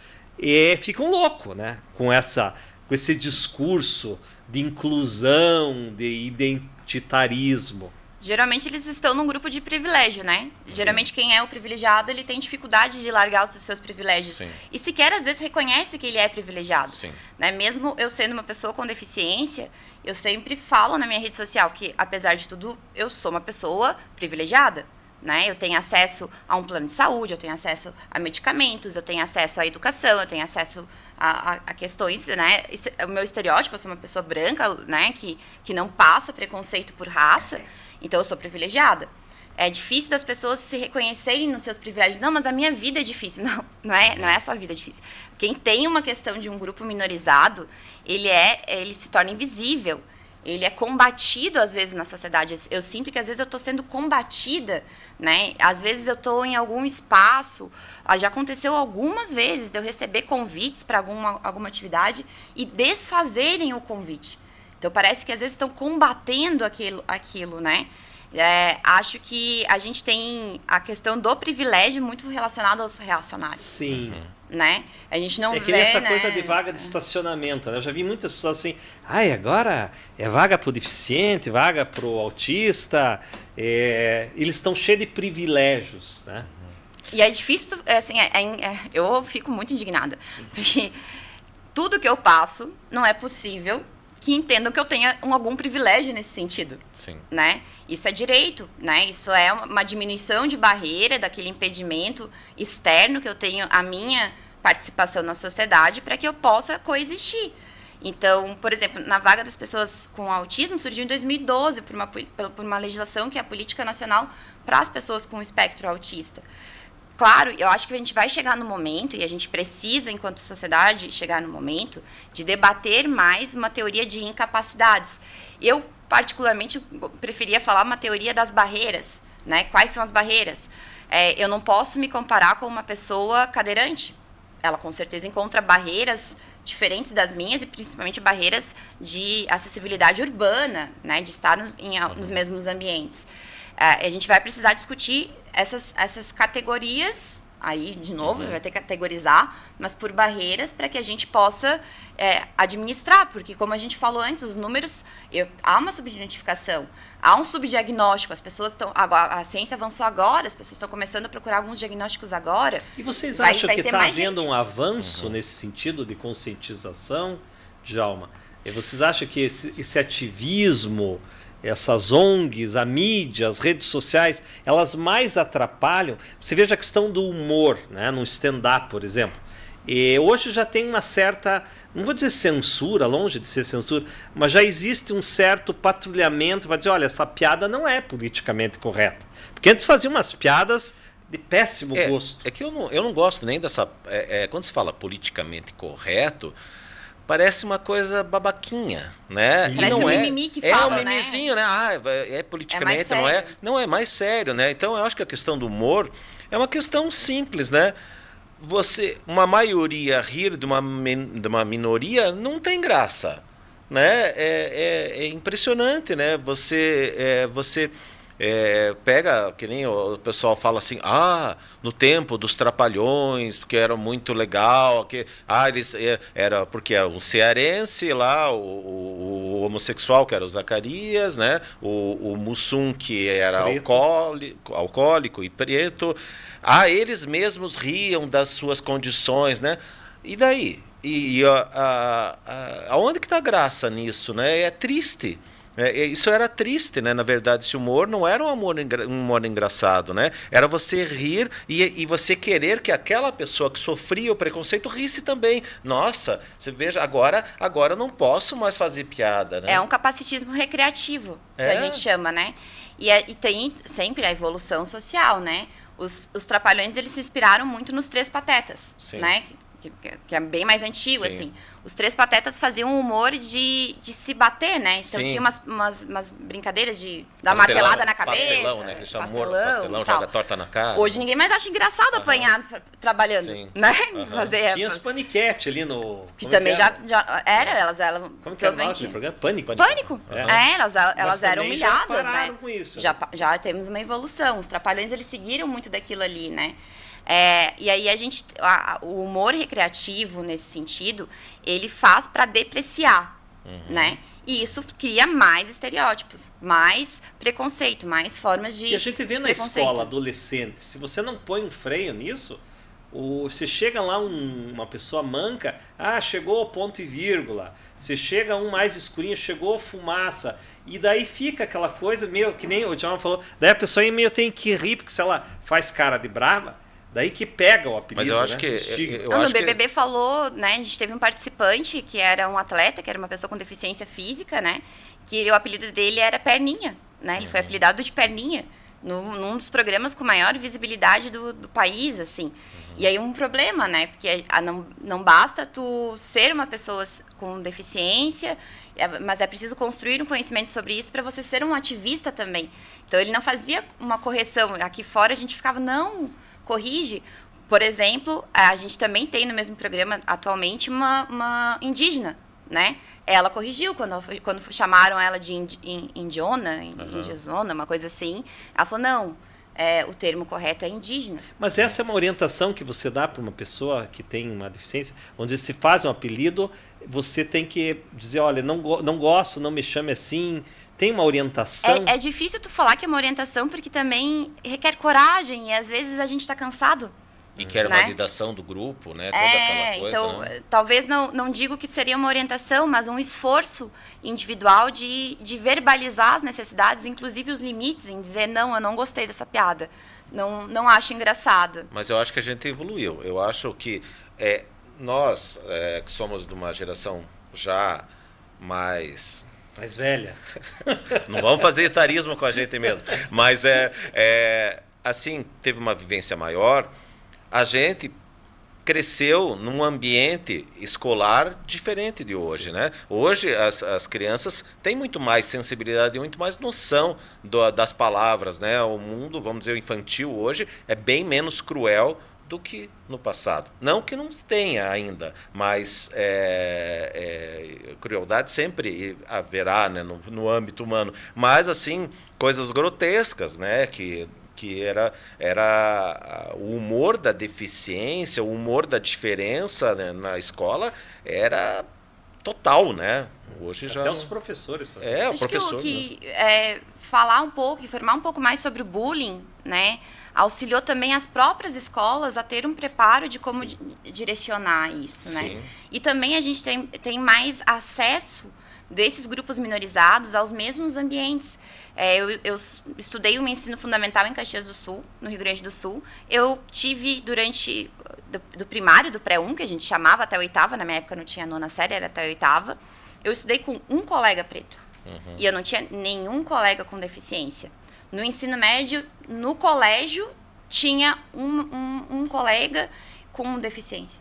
ficam loucos, né? Com esse discurso de inclusão, de identitarismo. Geralmente eles estão num grupo de privilégio, né? Geralmente quem é o privilegiado, ele tem dificuldade de largar os seus privilégios. Sim. E sequer, às vezes, reconhece que ele é privilegiado. Sim. Né? Mesmo eu sendo uma pessoa com deficiência, eu sempre falo na minha rede social que, apesar de tudo, eu sou uma pessoa privilegiada. Né? Eu tenho acesso a um plano de saúde, eu tenho acesso a medicamentos, eu tenho acesso à educação, eu tenho acesso a questões, né? O meu estereótipo, eu sou uma pessoa branca, né? que não passa preconceito por raça, então eu sou privilegiada. É difícil das pessoas se reconhecerem nos seus privilégios. Não, mas a minha vida é difícil. Não é a sua vida difícil. Quem tem uma questão de um grupo minorizado, ele se torna invisível. Ele é combatido, às vezes, na sociedade. Eu sinto que, às vezes, eu estou sendo combatida, né? Às vezes, eu estou em algum espaço. Já aconteceu algumas vezes de eu receber convites para alguma atividade e desfazerem o convite. Então, parece que, às vezes, estão combatendo aquilo, né? Acho que a gente tem a questão do privilégio muito relacionada aos reacionários. Sim. Né? A gente não vê, que nessa coisa de vaga de estacionamento, né? Eu já vi muitas pessoas assim, agora é vaga para o deficiente, vaga para o autista, eles estão cheios de privilégios, né? E é difícil, assim, eu fico muito indignada, porque tudo que eu passo não é possível que entendam que eu tenha algum privilégio nesse sentido. Sim. Né? Isso é direito, né? Isso é uma diminuição de barreira, daquele impedimento externo que eu tenho à minha participação na sociedade para que eu possa coexistir. Então, por exemplo, na vaga das pessoas com autismo surgiu em 2012 por uma legislação que é a Política Nacional para as pessoas com espectro autista. Claro, eu acho que a gente vai chegar no momento, e a gente precisa, enquanto sociedade, chegar no momento de debater mais uma teoria de incapacidades. Eu, particularmente, preferia falar uma teoria das barreiras, né? Quais são as barreiras? Eu não posso me comparar com uma pessoa cadeirante. Ela, com certeza, encontra barreiras diferentes das minhas e, principalmente, barreiras de acessibilidade urbana, né? De estar nos mesmos ambientes. A gente vai precisar discutir essas categorias, aí, de novo, vai ter que categorizar, mas por barreiras para que a gente possa administrar, porque, como a gente falou antes, os números, há uma subidentificação, há um subdiagnóstico, as pessoas estão, a ciência avançou agora, as pessoas estão começando a procurar alguns diagnósticos agora. E vocês acham que está havendo um avanço nesse sentido de conscientização, Djalma? E vocês acham que esse ativismo, essas ONGs, a mídia, as redes sociais, elas mais atrapalham? Você veja a questão do humor, né? No stand-up, por exemplo. E hoje já tem uma certa, não vou dizer censura, longe de ser censura, mas já existe um certo patrulhamento para dizer, olha, essa piada não é politicamente correta. Porque antes faziam umas piadas de péssimo gosto. É que eu não gosto nem dessa... quando se fala politicamente correto, parece uma coisa babaquinha, né? Parece não um é, mimimi que fala, um mimizinho, né? É politicamente, é não é? Não, é mais sério, né? Então eu acho que a questão do humor é uma questão simples, né? Uma maioria rir de uma minoria não tem graça, né? É impressionante, né? Você pega, que nem o pessoal fala assim, no tempo dos Trapalhões, porque era muito legal, era porque era um cearense lá, o homossexual que era o Zacarias, né? O Mussum que era alcoólico e preto. Eles mesmos riam das suas condições, né? E daí? Aonde que está a graça nisso, né? É triste. Isso era triste, né? Na verdade, esse humor não era um humor engraçado, né? Era você rir e você querer que aquela pessoa que sofria o preconceito risse também. Nossa, você veja, agora eu não posso mais fazer piada, né? É um capacitismo recreativo, que a gente chama, né? E tem sempre a evolução social, né? Os Trapalhões, eles se inspiraram muito nos Três Patetas, Sim. né? Que é bem mais antigo, Sim. assim. Os Três Patetas faziam um humor de se bater, né? Então Sim. tinha umas brincadeiras de dar martelada na cabeça. Pastelão, né? Que chama pastelão, joga torta na cara. Hoje ninguém mais acha engraçado apanhar trabalhando, Sim. né? Fazer, Tinha as paniquete ali no... que também já era, elas Como que era o nome do programa? Pânico? Pânico. Elas eram também humilhadas, já pararam né? com isso. Já temos uma evolução. Os Trapalhões, eles seguiram muito daquilo ali, né? E aí o humor recreativo, nesse sentido, ele faz para depreciar, né? E isso cria mais estereótipos, mais preconceito, mais formas de E a gente vê na escola, adolescente, se você não põe um freio nisso, você chega lá uma pessoa manca, chegou ao ponto e vírgula. Você chega um mais escurinho, chegou fumaça. E daí fica aquela coisa meio, que nem o Tiago falou, daí a pessoa meio tem que rir, porque se ela faz cara de brava, daí que pega o apelido. Mas eu acho no BBB falou, né? A gente teve um participante que era um atleta, que era uma pessoa com deficiência física, né? Que o apelido dele era Perninha, né? Ele foi apelidado de Perninha num dos programas com maior visibilidade do país, assim. E aí um problema, né? Porque não basta tu ser uma pessoa com deficiência, mas é preciso construir um conhecimento sobre isso para você ser um ativista também. Então ele não fazia uma correção. Aqui fora a gente ficava, não, corrige. Por exemplo, a gente também tem no mesmo programa atualmente uma indígena, né? Ela corrigiu quando chamaram ela de indiona, indiazona, uma coisa assim. Ela falou, não, o termo correto é indígena. Mas essa é uma orientação que você dá para uma pessoa que tem uma deficiência, onde se faz um apelido, você tem que dizer, olha, não gosto, não me chame assim. Tem uma orientação? É difícil tu falar que é uma orientação, porque também requer coragem, e às vezes a gente está cansado. E quer validação do grupo, né? Toda aquela coisa, então, né? Talvez não digo que seria uma orientação, mas um esforço individual de verbalizar as necessidades, inclusive os limites, em dizer, não, eu não gostei dessa piada, não acho engraçada. Mas eu acho que a gente evoluiu. Eu acho que nós, que somos de uma geração já mais velha. Não vamos fazer etarismo com a gente mesmo. Mas assim, teve uma vivência maior. A gente cresceu num ambiente escolar diferente de hoje, né? Hoje as crianças têm muito mais sensibilidade e muito mais noção das palavras, né? O mundo, vamos dizer, infantil hoje é bem menos cruel do que no passado. Não que não tenha ainda, mas crueldade sempre haverá, né, no âmbito humano. Mas, assim, coisas grotescas, né, que era o humor da deficiência, o humor da diferença, né, na escola era total, né? Hoje já... Até os professores. O professor. Falar um pouco, informar um pouco mais sobre o bullying, né? auxiliou também as próprias escolas a ter um preparo de como direcionar isso, né? Sim. E também a gente tem mais acesso desses grupos minorizados aos mesmos ambientes. Eu estudei o ensino fundamental em Caxias do Sul, no Rio Grande do Sul. Eu tive durante do primário, do pré-1, que a gente chamava até a 8ª, na minha época não tinha 9ª série, era até a 8ª. Eu estudei com um colega preto. E eu não tinha nenhum colega com deficiência. No ensino médio, no colégio, tinha um colega com deficiência.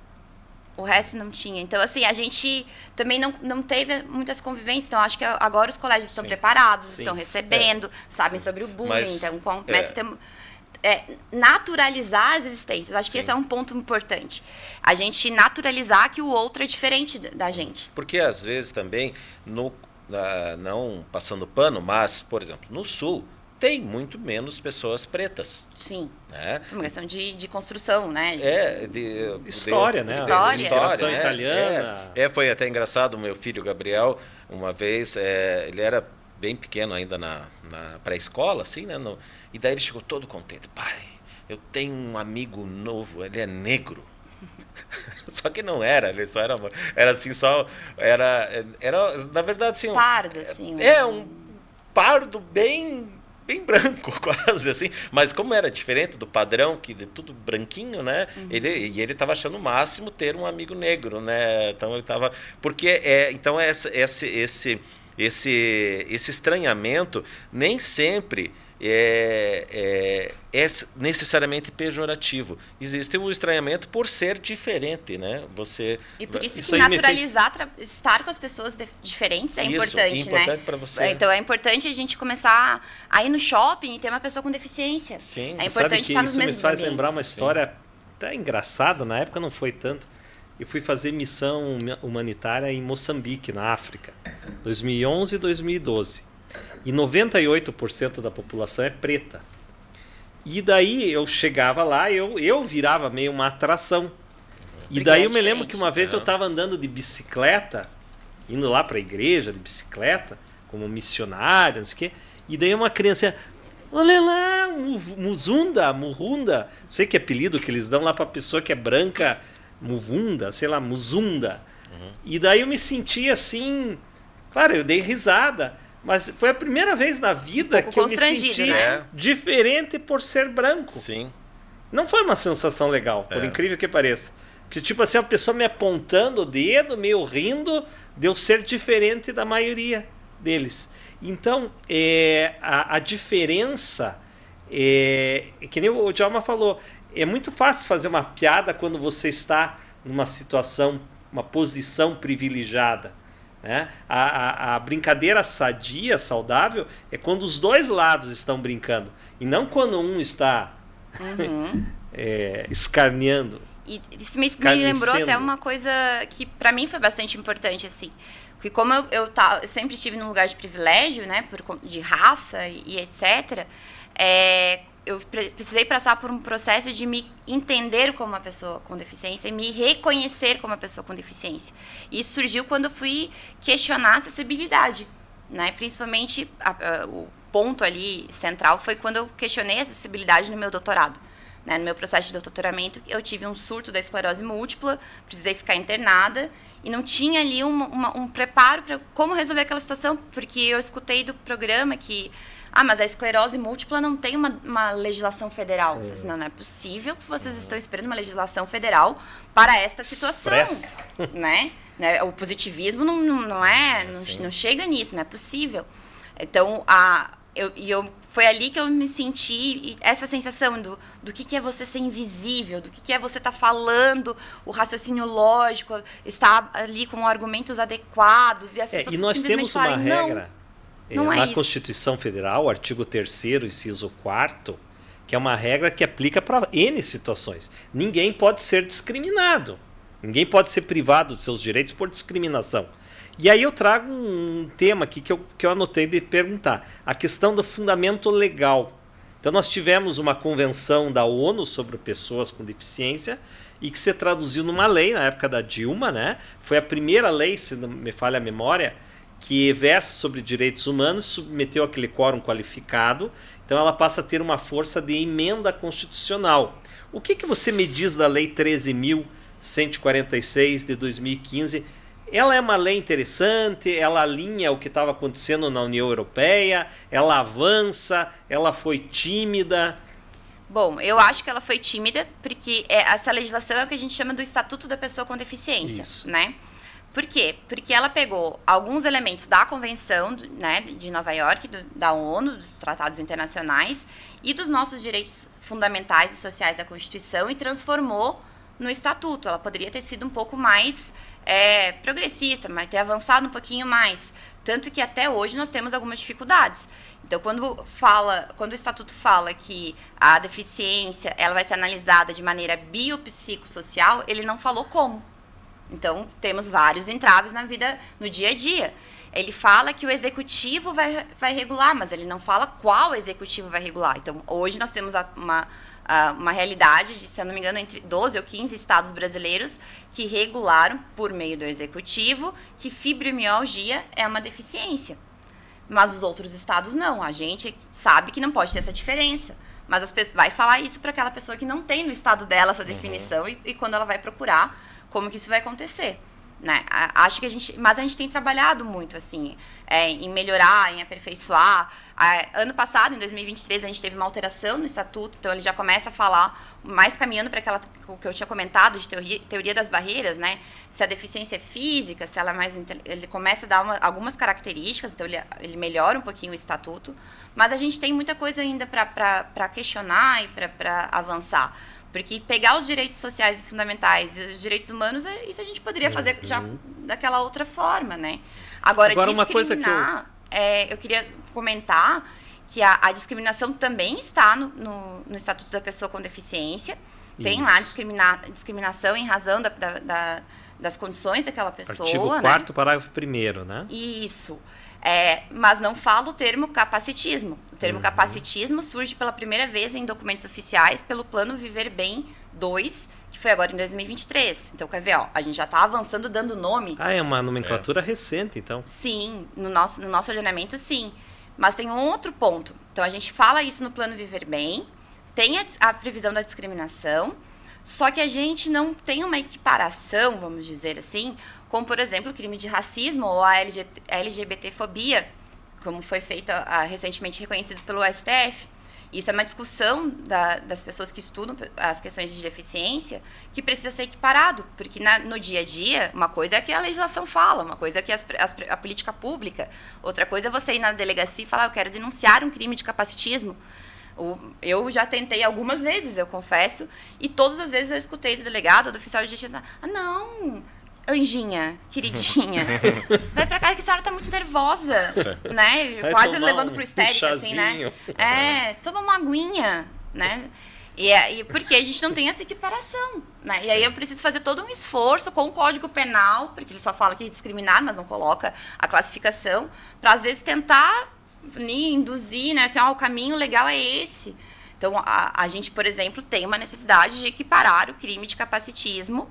O resto não tinha. Então, assim, a gente também não teve muitas convivências. Então, acho que agora os colégios estão preparados, estão recebendo, sabem sobre o bullying. Então, começa a ter, naturalizar as existências. Acho que esse é um ponto importante. A gente naturalizar que o outro é diferente da gente. Porque, às vezes, também, não passando pano, mas, por exemplo, no Sul, tem muito menos pessoas pretas. Sim. Né? Uma questão de construção, né? História, né? História. Né? Italiana. Foi até engraçado, o meu filho Gabriel, uma vez, ele era bem pequeno ainda na pré-escola, assim, né? E daí ele chegou todo contente. Pai, eu tenho um amigo novo, ele é negro. Só que não era, ele só era assim, era na verdade, assim... Pardo, assim. Um pardo bem branco, quase, assim. Mas como era diferente do padrão, que de tudo branquinho, né? Ele estava achando o máximo ter um amigo negro, né? Então ele estava... Porque, então, esse estranhamento nem sempre é necessariamente pejorativo. Existe o estranhamento por ser diferente, né? E por isso que naturalizar estar com as pessoas diferentes é importante, né? Para você. Então é importante a gente começar a ir no shopping e ter uma pessoa com deficiência. Sim. É importante estar nos mesmos ambientes. Isso me faz lembrar uma história até engraçada, na época não foi tanto. Eu fui fazer missão humanitária em Moçambique, na África, 2011 e 2012. E 98% da população é preta. E daí eu chegava lá, eu virava meio uma atração. E daí eu me lembro que uma vez eu estava andando de bicicleta, indo lá para a igreja de bicicleta, como missionário, não sei o quê. E daí uma criança, olha lá, Muzunda, Murunda, não sei que apelido que eles dão lá para a pessoa que é branca, Muvunda, sei lá, Muzunda. E daí eu me senti assim, claro, eu dei risada. Mas foi a primeira vez na vida que eu me senti diferente por ser branco. Sim. Não foi uma sensação legal, por incrível que pareça. Que tipo assim, a pessoa me apontando o dedo, meio rindo, de eu ser diferente da maioria deles. Então, a diferença, que nem o Djalma falou, é muito fácil fazer uma piada quando você está numa situação, uma posição privilegiada. Né? A brincadeira sadia, saudável, é quando os dois lados estão brincando. E não quando um está escarneando. E isso me lembrou até uma coisa que para mim foi bastante importante, assim. Porque como eu sempre estive num lugar de privilégio, né, de raça e etc., eu precisei passar por um processo de me entender como uma pessoa com deficiência e me reconhecer como uma pessoa com deficiência. E isso surgiu quando eu fui questionar a acessibilidade, né? Principalmente o ponto ali central foi quando eu questionei a acessibilidade no meu doutorado. Né? No meu processo de doutoramento, eu tive um surto da esclerose múltipla, precisei ficar internada e não tinha ali um preparo para como resolver aquela situação, porque eu escutei do programa que mas a esclerose múltipla não tem uma legislação federal. Eu falei assim, não é possível que vocês estão esperando uma legislação federal para esta situação. Né? O positivismo não chega nisso, não é possível. Então, foi ali que eu me senti, essa sensação do que é você ser invisível, do que é você estar falando, o raciocínio lógico, estar ali com argumentos adequados, e as pessoas e nós simplesmente temos uma falarem, regra... Não na isso. Constituição Federal, artigo 3º, inciso 4º, que é uma regra que aplica para N situações. Ninguém pode ser discriminado. Ninguém pode ser privado dos seus direitos por discriminação. E aí eu trago um tema aqui que eu anotei de perguntar. A questão do fundamento legal. Então nós tivemos uma convenção da ONU sobre pessoas com deficiência e que se traduziu numa lei, na época da Dilma, né? Foi a primeira lei, se não me falha a memória, que versa sobre direitos humanos, submeteu aquele quórum qualificado, então ela passa a ter uma força de emenda constitucional. O que você me diz da Lei 13.146 de 2015? Ela é uma lei interessante, ela alinha o que estava acontecendo na União Europeia, ela avança, ela foi tímida. Bom, eu acho que ela foi tímida, porque essa legislação é o que a gente chama do Estatuto da Pessoa com Deficiência, Isso. né? Por quê? Porque ela pegou alguns elementos da Convenção, né, de Nova York, da ONU, dos tratados internacionais, e dos nossos direitos fundamentais e sociais da Constituição e transformou no Estatuto. Ela poderia ter sido um pouco mais progressista, mas ter avançado um pouquinho mais. Tanto que até hoje nós temos algumas dificuldades. Então, quando o Estatuto fala que a deficiência ela vai ser analisada de maneira biopsicossocial, ele não falou como. Então, temos vários entraves na vida, no dia a dia. Ele fala que o executivo vai regular, mas ele não fala qual executivo vai regular. Então, hoje nós temos uma realidade de, se eu não me engano, entre 12 ou 15 estados brasileiros que regularam, por meio do executivo, que fibromialgia é uma deficiência. Mas os outros estados não. A gente sabe que não pode ter essa diferença. Mas as pessoas vai falar isso para aquela pessoa que não tem no estado dela essa definição e quando ela vai procurar como que isso vai acontecer, né? Acho que a gente tem trabalhado muito assim, em melhorar, em aperfeiçoar. Ano passado, em 2023, a gente teve uma alteração no estatuto, então ele já começa a falar mais caminhando para o que eu tinha comentado de teoria das barreiras, né? Se a deficiência é física, se ela é mais, ele começa a dar algumas características, então ele melhora um pouquinho o estatuto, mas a gente tem muita coisa ainda para questionar e para avançar. Porque pegar os direitos sociais e fundamentais e os direitos humanos, isso a gente poderia fazer já daquela outra forma, né? Agora uma coisa que eu queria comentar que a discriminação também está no Estatuto da Pessoa com Deficiência. Tem lá discriminação em razão das condições daquela pessoa. Artigo 4º, parágrafo 1º, né? Isso. Mas não fala o termo capacitismo. O termo capacitismo surge pela primeira vez em documentos oficiais pelo Plano Viver Bem 2, que foi agora em 2023. Então, quer ver, a gente já está avançando dando nome. É uma nomenclatura recente, então. Sim, no nosso ordenamento, sim. Mas tem um outro ponto. Então, a gente fala isso no Plano Viver Bem, tem a previsão da discriminação, só que a gente não tem uma equiparação, vamos dizer assim, como, por exemplo, o crime de racismo ou a LGBTfobia, como foi feito recentemente reconhecido pelo STF. Isso é uma discussão das pessoas que estudam as questões de deficiência que precisa ser equiparado, porque no dia a dia, uma coisa é que a legislação fala, uma coisa é que a política pública, outra coisa é você ir na delegacia e falar, eu quero denunciar um crime de capacitismo. Eu já tentei algumas vezes, eu confesso, e todas as vezes eu escutei do delegado ou do oficial de justiça, não... Anjinha, queridinha, vai pra casa que a senhora tá muito nervosa, né? Quase levando pro histérico, assim, né? Toma uma aguinha, né? E porque a gente não tem essa equiparação, né? E aí eu preciso fazer todo um esforço com o Código Penal, porque ele só fala que é discriminar, mas não coloca a classificação, para às vezes tentar induzir, né? Assim, o caminho legal é esse. Então, a gente, por exemplo, tem uma necessidade de equiparar o crime de capacitismo,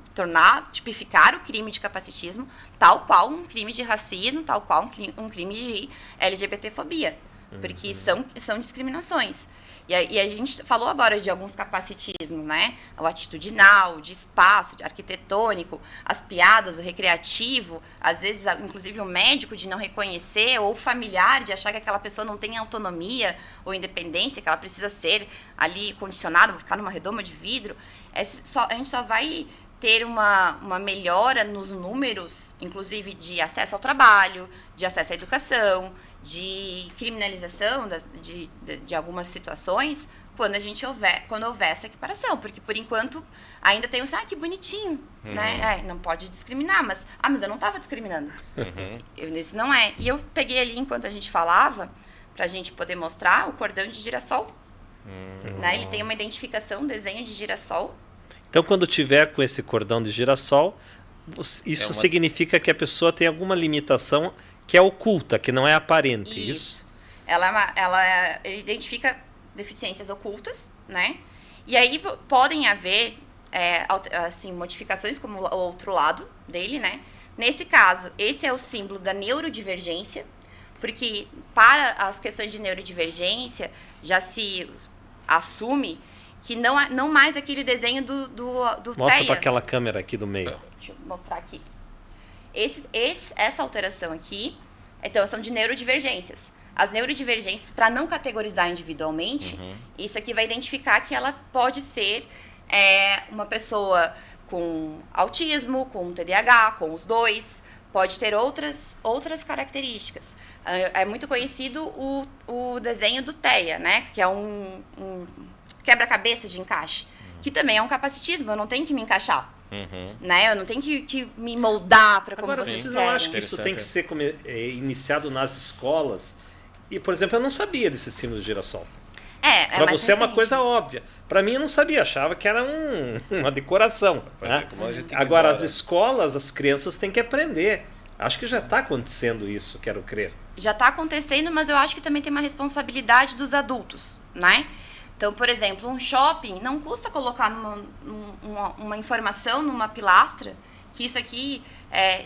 tipificar o crime de capacitismo, tal qual um crime de racismo, tal qual um crime de LGBTfobia, porque são discriminações. E a gente falou agora de alguns capacitismos, né? O atitudinal, de espaço, de arquitetônico, as piadas, o recreativo, às vezes, inclusive, o médico de não reconhecer, ou o familiar de achar que aquela pessoa não tem autonomia ou independência, que ela precisa ser ali condicionada, ficar numa redoma de vidro. A gente só vai ter uma melhora nos números, inclusive de acesso ao trabalho, de acesso à educação, de criminalização de algumas situações, quando houver essa equiparação, porque por enquanto ainda tem que bonitinho, né? Não pode discriminar, mas eu não estava discriminando. Isso não é. E eu peguei ali, enquanto a gente falava, para a gente poder mostrar o cordão de girassol. Né? Ele tem uma identificação, um desenho de girassol. Então, quando tiver com esse cordão de girassol, isso significa que a pessoa tem alguma limitação que é oculta, que não é aparente. Isso. Ela identifica deficiências ocultas, né? E aí podem haver modificações, como o outro lado dele, né? Nesse caso, esse é o símbolo da neurodivergência, porque para as questões de neurodivergência já se assume que não mais aquele desenho do Mostra TEA. para aquela câmera aqui do meio. Deixa eu mostrar aqui. Essa alteração aqui, então, são de neurodivergências. As neurodivergências, para não categorizar individualmente, isso aqui vai identificar que ela pode ser uma pessoa com autismo, com TDAH, com os dois, pode ter outras características. É muito conhecido o desenho do TEA, né? Que é um quebra-cabeça de encaixe, que também é um capacitismo, eu não tenho que me encaixar. Né? Eu não tenho que me moldar para como Agora, vocês vocês querem. não acham que isso tem que ser iniciado nas escolas? E, por exemplo, eu não sabia desse símbolo de girassol. Para mais você é uma recente. coisa óbvia. Para mim, eu não sabia, achava que era uma decoração. Né? Agora, as escolas, as crianças têm que aprender. Acho que já está acontecendo isso, quero crer. Já está acontecendo, mas eu acho que também tem uma responsabilidade dos adultos, né? Então, por exemplo, um shopping não custa colocar uma informação numa pilastra que isso aqui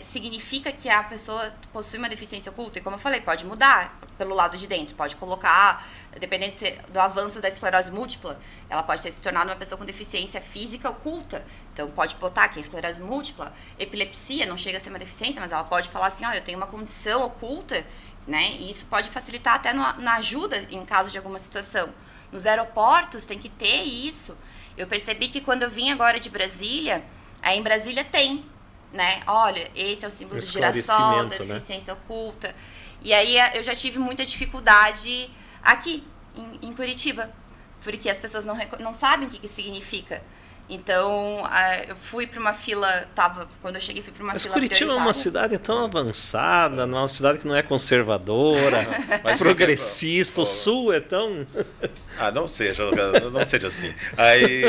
significa que a pessoa possui uma deficiência oculta. E como eu falei, pode mudar pelo lado de dentro. Pode colocar, dependendo do avanço da esclerose múltipla, ela pode ter se tornado uma pessoa com deficiência física oculta. Então, pode botar que a esclerose múltipla, epilepsia, não chega a ser uma deficiência, mas ela pode falar assim, eu tenho uma condição oculta, né? E isso pode facilitar até na ajuda em caso de alguma situação. Nos aeroportos tem que ter isso. Eu percebi que quando eu vim agora de Brasília, aí em Brasília tem, né? Olha, esse é o símbolo do girassol, da deficiência oculta. E aí eu já tive muita dificuldade aqui, em Curitiba, porque as pessoas não sabem o que significa. Então, eu fui para uma fila, quando eu cheguei, fui para uma fila Curitiba prioritária. é uma cidade tão avançada, uma cidade que não é conservadora, progressista, o Sul é tão... não seja assim. Aí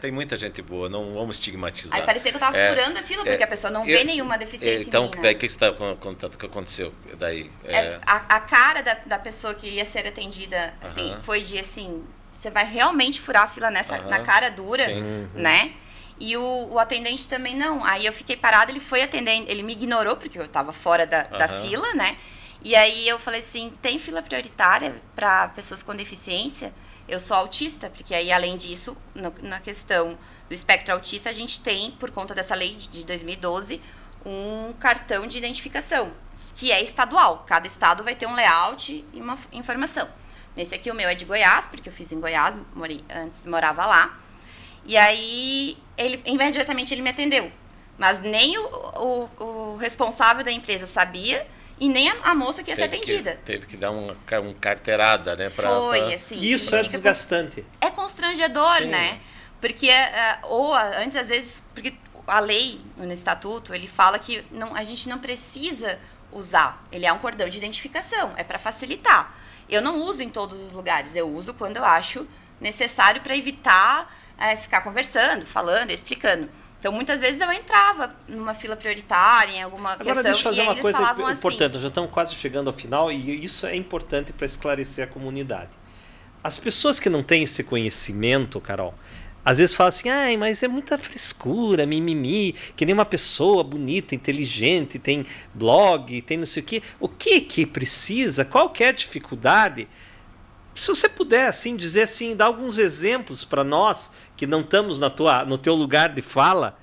tem muita gente boa, não vamos estigmatizar. Aí parecia que eu estava furando a fila, porque a pessoa não vê nenhuma deficiência então, em mim, né? daí o que você está contando que aconteceu? Daí, a cara da pessoa que ia ser atendida, assim, foi de, assim... Você vai realmente furar a fila na cara dura, né? E o atendente também não. Aí eu fiquei parada, ele foi atender, ele me ignorou, porque eu estava fora da fila, né? E aí eu falei assim, tem fila prioritária para pessoas com deficiência? Eu sou autista, porque aí, além disso, na questão do espectro autista, a gente tem, por conta dessa lei de 2012, um cartão de identificação, que é estadual. Cada estado vai ter um layout e uma informação. Nesse aqui o meu é de Goiás, porque eu fiz em Goiás, antes morava lá. E aí, imediatamente ele me atendeu. Mas nem o responsável da empresa sabia e nem a moça que ia ser atendida. Teve que dar uma carteirada, né? Assim. Isso é desgastante. É constrangedor, né? Porque, antes, às vezes, porque a lei, no estatuto, ele fala que a gente não precisa usar. Ele é um cordão de identificação, é para facilitar. Eu não uso em todos os lugares, eu uso quando eu acho necessário para evitar ficar conversando, falando, explicando. Então, muitas vezes eu entrava numa fila prioritária, em alguma questão, Agora, deixa eu fazer e aí uma eles coisa falavam importante, assim... já estamos quase chegando ao final, e isso é importante para esclarecer a comunidade. As pessoas que não têm esse conhecimento, Carol, às vezes falam assim, mas é muita frescura, mimimi, que nem uma pessoa bonita, inteligente, tem blog, tem não sei o quê. O que precisa, qualquer dificuldade, se você puder assim, dizer assim, dar alguns exemplos para nós que não estamos no teu lugar de fala,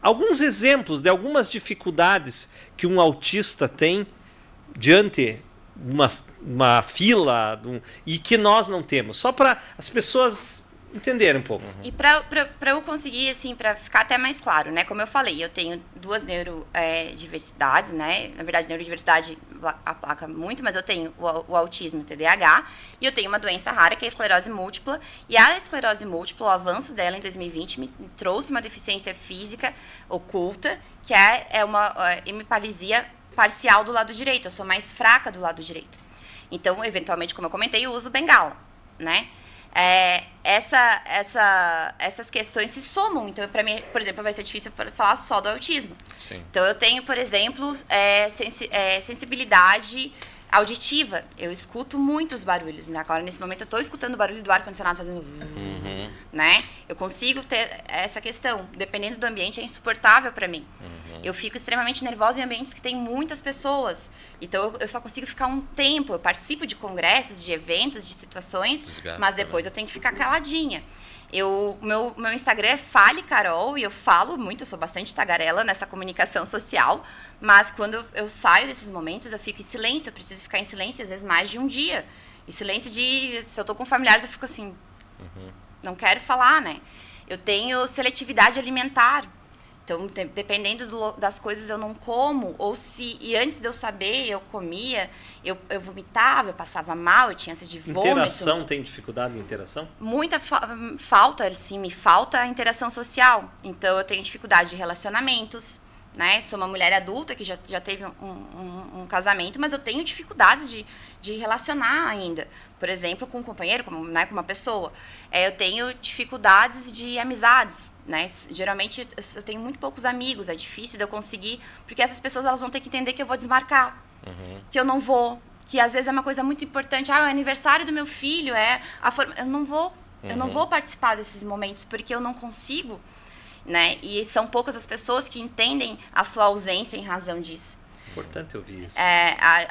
alguns exemplos de algumas dificuldades que um autista tem diante uma fila e que nós não temos, só para as pessoas entenderem um pouco. E para eu conseguir, assim, para ficar até mais claro, né? Como eu falei, eu tenho 2 neurodiversidades, né? Na verdade, neurodiversidade aplaca muito, mas eu tenho o autismo e o TDAH, e eu tenho uma doença rara, que é a esclerose múltipla. E a esclerose múltipla, o avanço dela em 2020, me trouxe uma deficiência física oculta, que é uma hemiparesia parcial do lado direito. Eu sou mais fraca do lado direito. Então, eventualmente, como eu comentei, eu uso bengala, né? Essas questões se somam. Então, para mim, por exemplo, vai ser difícil falar só do autismo. Sim. Então, eu tenho, por exemplo, sensibilidade auditiva. Eu escuto muitos barulhos, né? Agora, nesse momento, eu estou escutando o barulho do ar-condicionado fazendo... né? Eu consigo ter essa questão. Dependendo do ambiente, é insuportável para mim. Eu fico extremamente nervosa em ambientes que tem muitas pessoas. Então, eu só consigo ficar um tempo. Eu participo de congressos, de eventos, de situações, Desgasta, mas depois eu tenho que ficar caladinha. Meu Instagram é Fale Carol, e eu falo muito, eu sou bastante tagarela nessa comunicação social, mas quando eu saio desses momentos, eu fico em silêncio, eu preciso ficar em silêncio, às vezes mais de um dia. Em silêncio se eu tô com familiares, eu fico assim, não quero falar, né? Eu tenho seletividade alimentar. Então, dependendo das coisas, eu não como. E antes de eu saber, eu comia, eu vomitava, eu passava mal, eu tinha ânsia de vômito. Interação, tem dificuldade em interação? Muita falta, assim, me falta a interação social. Então, eu tenho dificuldade de relacionamentos, né? Sou uma mulher adulta que já teve um casamento, mas eu tenho dificuldades de relacionar ainda. Por exemplo, com um companheiro, com uma pessoa. Eu tenho dificuldades de amizades, né? Geralmente, eu tenho muito poucos amigos, é difícil de eu conseguir, porque essas pessoas elas vão ter que entender que eu vou desmarcar, que eu não vou, que às vezes é uma coisa muito importante. É o aniversário do meu filho, eu não vou, eu não vou participar desses momentos, porque eu não consigo, né? E são poucas as pessoas que entendem a sua ausência em razão disso. Importante ouvir isso.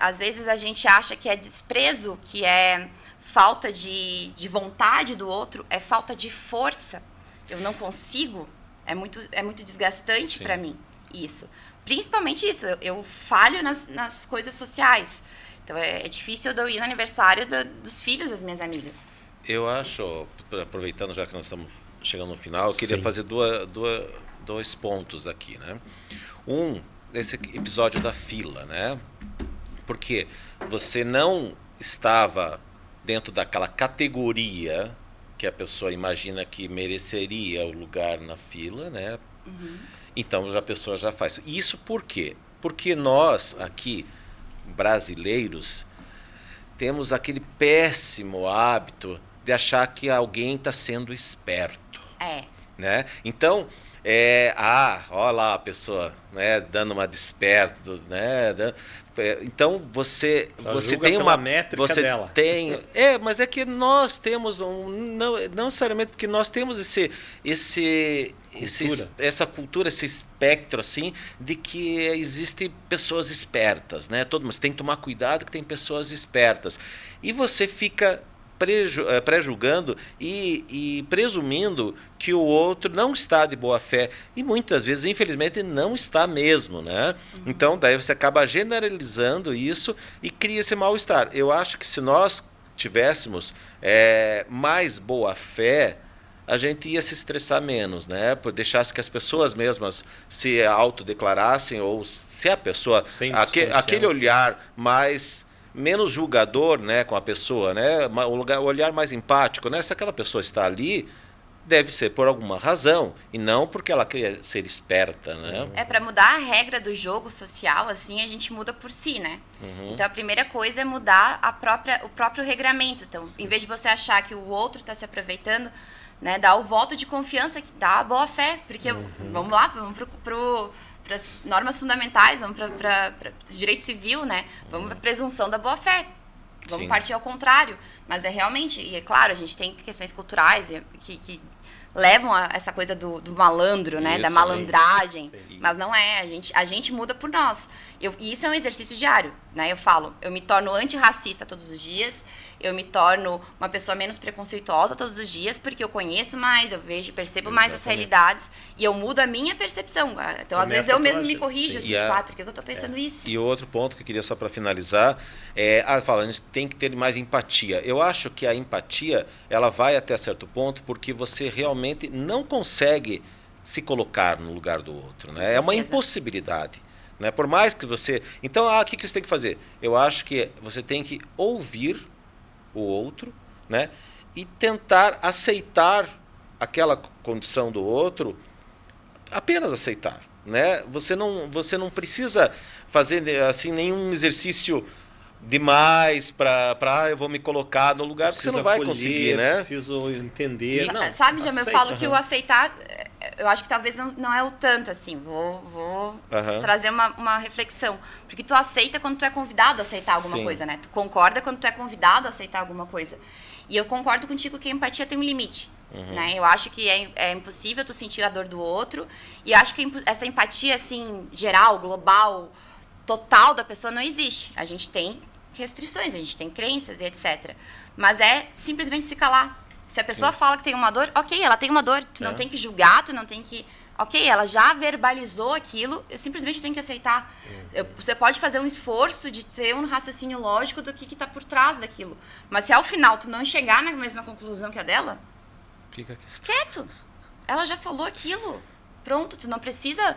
Às vezes a gente acha que é desprezo, que é falta de vontade do outro, é falta de força. Eu não consigo, é muito desgastante para mim isso. Principalmente isso, eu falho nas coisas sociais. Então é difícil eu ir no aniversário dos filhos das minhas amigas. Eu acho, aproveitando já que nós estamos chegando no final, eu queria fazer dois pontos aqui, né? Esse episódio da fila, né? Porque você não estava dentro daquela categoria que a pessoa imagina que mereceria o lugar na fila, né? Então a pessoa já faz. Isso por quê? Porque nós aqui, brasileiros, temos aquele péssimo hábito de achar que alguém está sendo esperto. Né? Então, olha lá a pessoa, né, dando uma desperto, né? Então você tem uma métrica dela. Mas é que nós temos não necessariamente porque nós temos essa cultura, esse espectro assim de que existem pessoas espertas, né? Mas tem que tomar cuidado que tem pessoas espertas. E você fica pré-julgando e presumindo que o outro não está de boa fé. E muitas vezes, infelizmente, não está mesmo, né? Então, daí você acaba generalizando isso e cria esse mal-estar. Eu acho que se nós tivéssemos mais boa fé, a gente ia se estressar menos, né? Por deixasse que as pessoas mesmas se autodeclarassem, ou se a pessoa... aquele olhar menos julgador, né, com a pessoa, né, o olhar mais empático, né, se aquela pessoa está ali, deve ser por alguma razão, e não porque ela quer ser esperta, né? Para mudar a regra do jogo social, assim, a gente muda por si, né? Então, a primeira coisa é mudar o próprio regramento. Então, em vez de você achar que o outro está se aproveitando, né, dá o voto de confiança, que dá a boa fé, porque vamos lá, vamos para as normas fundamentais, vamos para direito civil, né? Vamos para a presunção da boa-fé. Vamos partir ao contrário. Mas realmente, e é claro, a gente tem questões culturais que levam a essa coisa do malandro, né? Da malandragem. Sim. Mas não é, a gente muda por nós. E isso é um exercício diário, né? Eu me torno antirracista todos os dias, eu me torno uma pessoa menos preconceituosa todos os dias, porque eu conheço mais, eu percebo mais as realidades, e eu mudo a minha percepção. Então, às vezes, eu mesmo me corrijo, assim, por que eu estou pensando isso? E outro ponto que eu queria só para finalizar, a gente tem que ter mais empatia. Eu acho que a empatia, ela vai até certo ponto, porque você realmente não consegue se colocar no lugar do outro, né? É uma impossibilidade. Né? Por mais que você... Então, o que você tem que fazer? Eu acho que você tem que ouvir o outro, né? E tentar aceitar aquela condição do outro, apenas aceitar, né? Você não precisa fazer assim nenhum exercício demais para eu vou me colocar no lugar que você não vai conseguir, né? Preciso entender. Sabe, Jamil, eu falo que o aceitar, eu acho que talvez não é o tanto, assim, vou trazer uma reflexão. Porque tu aceita quando tu é convidado a aceitar alguma coisa, né? Tu concorda quando tu é convidado a aceitar alguma coisa. E eu concordo contigo que a empatia tem um limite. né? Eu acho que é impossível tu sentir a dor do outro, e acho que essa empatia, assim, geral, global, total da pessoa não existe. A gente tem restrições, a gente tem crenças e etc. Mas é simplesmente se calar. Se a pessoa fala que tem uma dor, ok, ela tem uma dor, tu não tem que julgar, tu não tem que... Ok, ela já verbalizou aquilo, eu simplesmente tenho que aceitar. Você pode fazer um esforço de ter um raciocínio lógico do que está por trás daquilo. Mas se ao final tu não chegar na mesma conclusão que a dela, Fica quieto. Ela já falou aquilo. Pronto, tu não precisa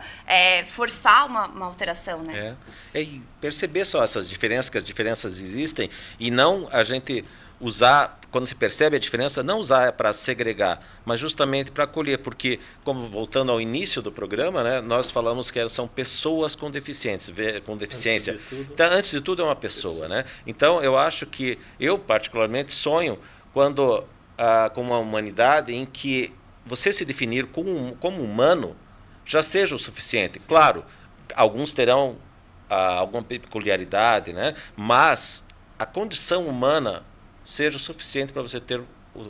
forçar uma alteração, né? E perceber só essas diferenças, que as diferenças existem, e não a gente usar, quando se percebe a diferença, não usar para segregar, mas justamente para acolher, porque, como voltando ao início do programa, né, nós falamos que são pessoas com deficiência. Antes de tudo é uma pessoa, né? Então, eu acho que, eu particularmente sonho quando, com uma humanidade em que você se definir como humano já seja o suficiente. Sim. Claro, alguns terão alguma peculiaridade, né? Mas a condição humana seja o suficiente para você ter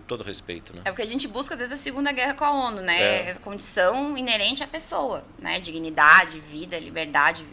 todo o respeito, né? É o que a gente busca desde a Segunda Guerra com a ONU, né? Condição inerente à pessoa, né? Dignidade, vida, liberdade,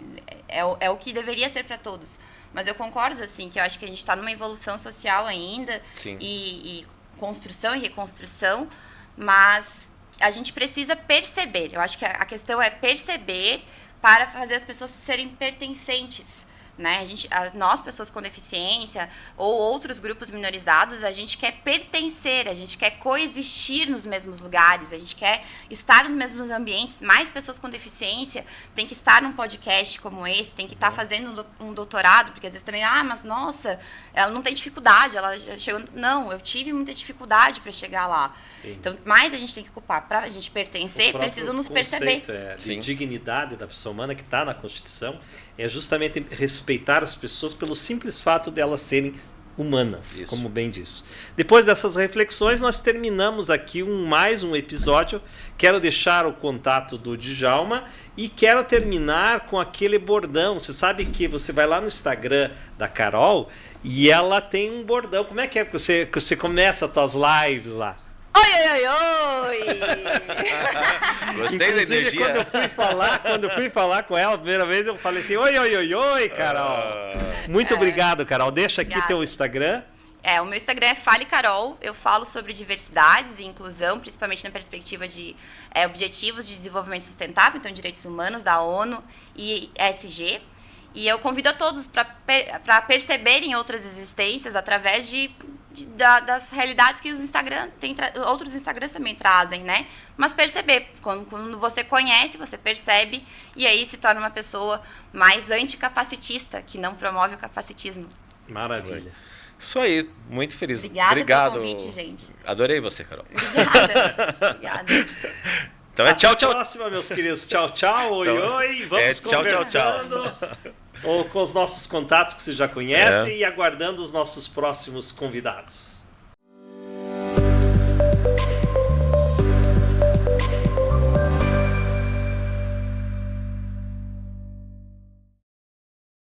é o que deveria ser para todos. Mas eu concordo, assim, que eu acho que a gente está numa evolução social ainda, e construção e reconstrução, mas a gente precisa perceber. Eu acho que a questão é perceber para fazer as pessoas serem pertencentes, né? Nós, pessoas com deficiência ou outros grupos minorizados, a gente quer pertencer, a gente quer coexistir nos mesmos lugares, a gente quer estar nos mesmos ambientes. Mais pessoas com deficiência têm que estar num podcast como esse, tem que estar fazendo um doutorado, porque às vezes também, mas nossa, ela não tem dificuldade, ela já chegou... Não, eu tive muita dificuldade para chegar lá. Sim. Então, mais a gente tem que ocupar. Para a gente pertencer, precisa nos perceber. De dignidade da pessoa humana que está na Constituição é justamente respeitar as pessoas pelo simples fato de elas serem humanas, como bem disse. Depois dessas reflexões, nós terminamos aqui mais um episódio. Quero deixar o contato do Djalma e quero terminar com aquele bordão. Você sabe que você vai lá no Instagram da Carol e ela tem um bordão. Como é que você começa as tuas lives lá? Oi, oi, oi, oi! Gostei da energia. Quando eu fui falar com ela a primeira vez, eu falei assim, oi, oi, oi, oi, Carol. Muito obrigado, Carol. Deixa aqui teu Instagram. O meu Instagram é Fale Carol. Eu falo sobre diversidades e inclusão, principalmente na perspectiva de Objetivos de Desenvolvimento Sustentável, então direitos humanos da ONU e ESG. E eu convido a todos para perceberem outras existências através das realidades que outros Instagrams também trazem, né? Mas perceber, quando você conhece, você percebe, e aí se torna uma pessoa mais anticapacitista, que não promove o capacitismo. Maravilha. Isso aí, muito feliz. Obrigado pelo convite, gente. Adorei você, Carol. Obrigada. Então tchau, tchau. Até a próxima, meus queridos. Tchau, tchau. Oi, oi. Vamos conversando. Tchau. Ou com os nossos contatos que você já conhece e aguardando os nossos próximos convidados.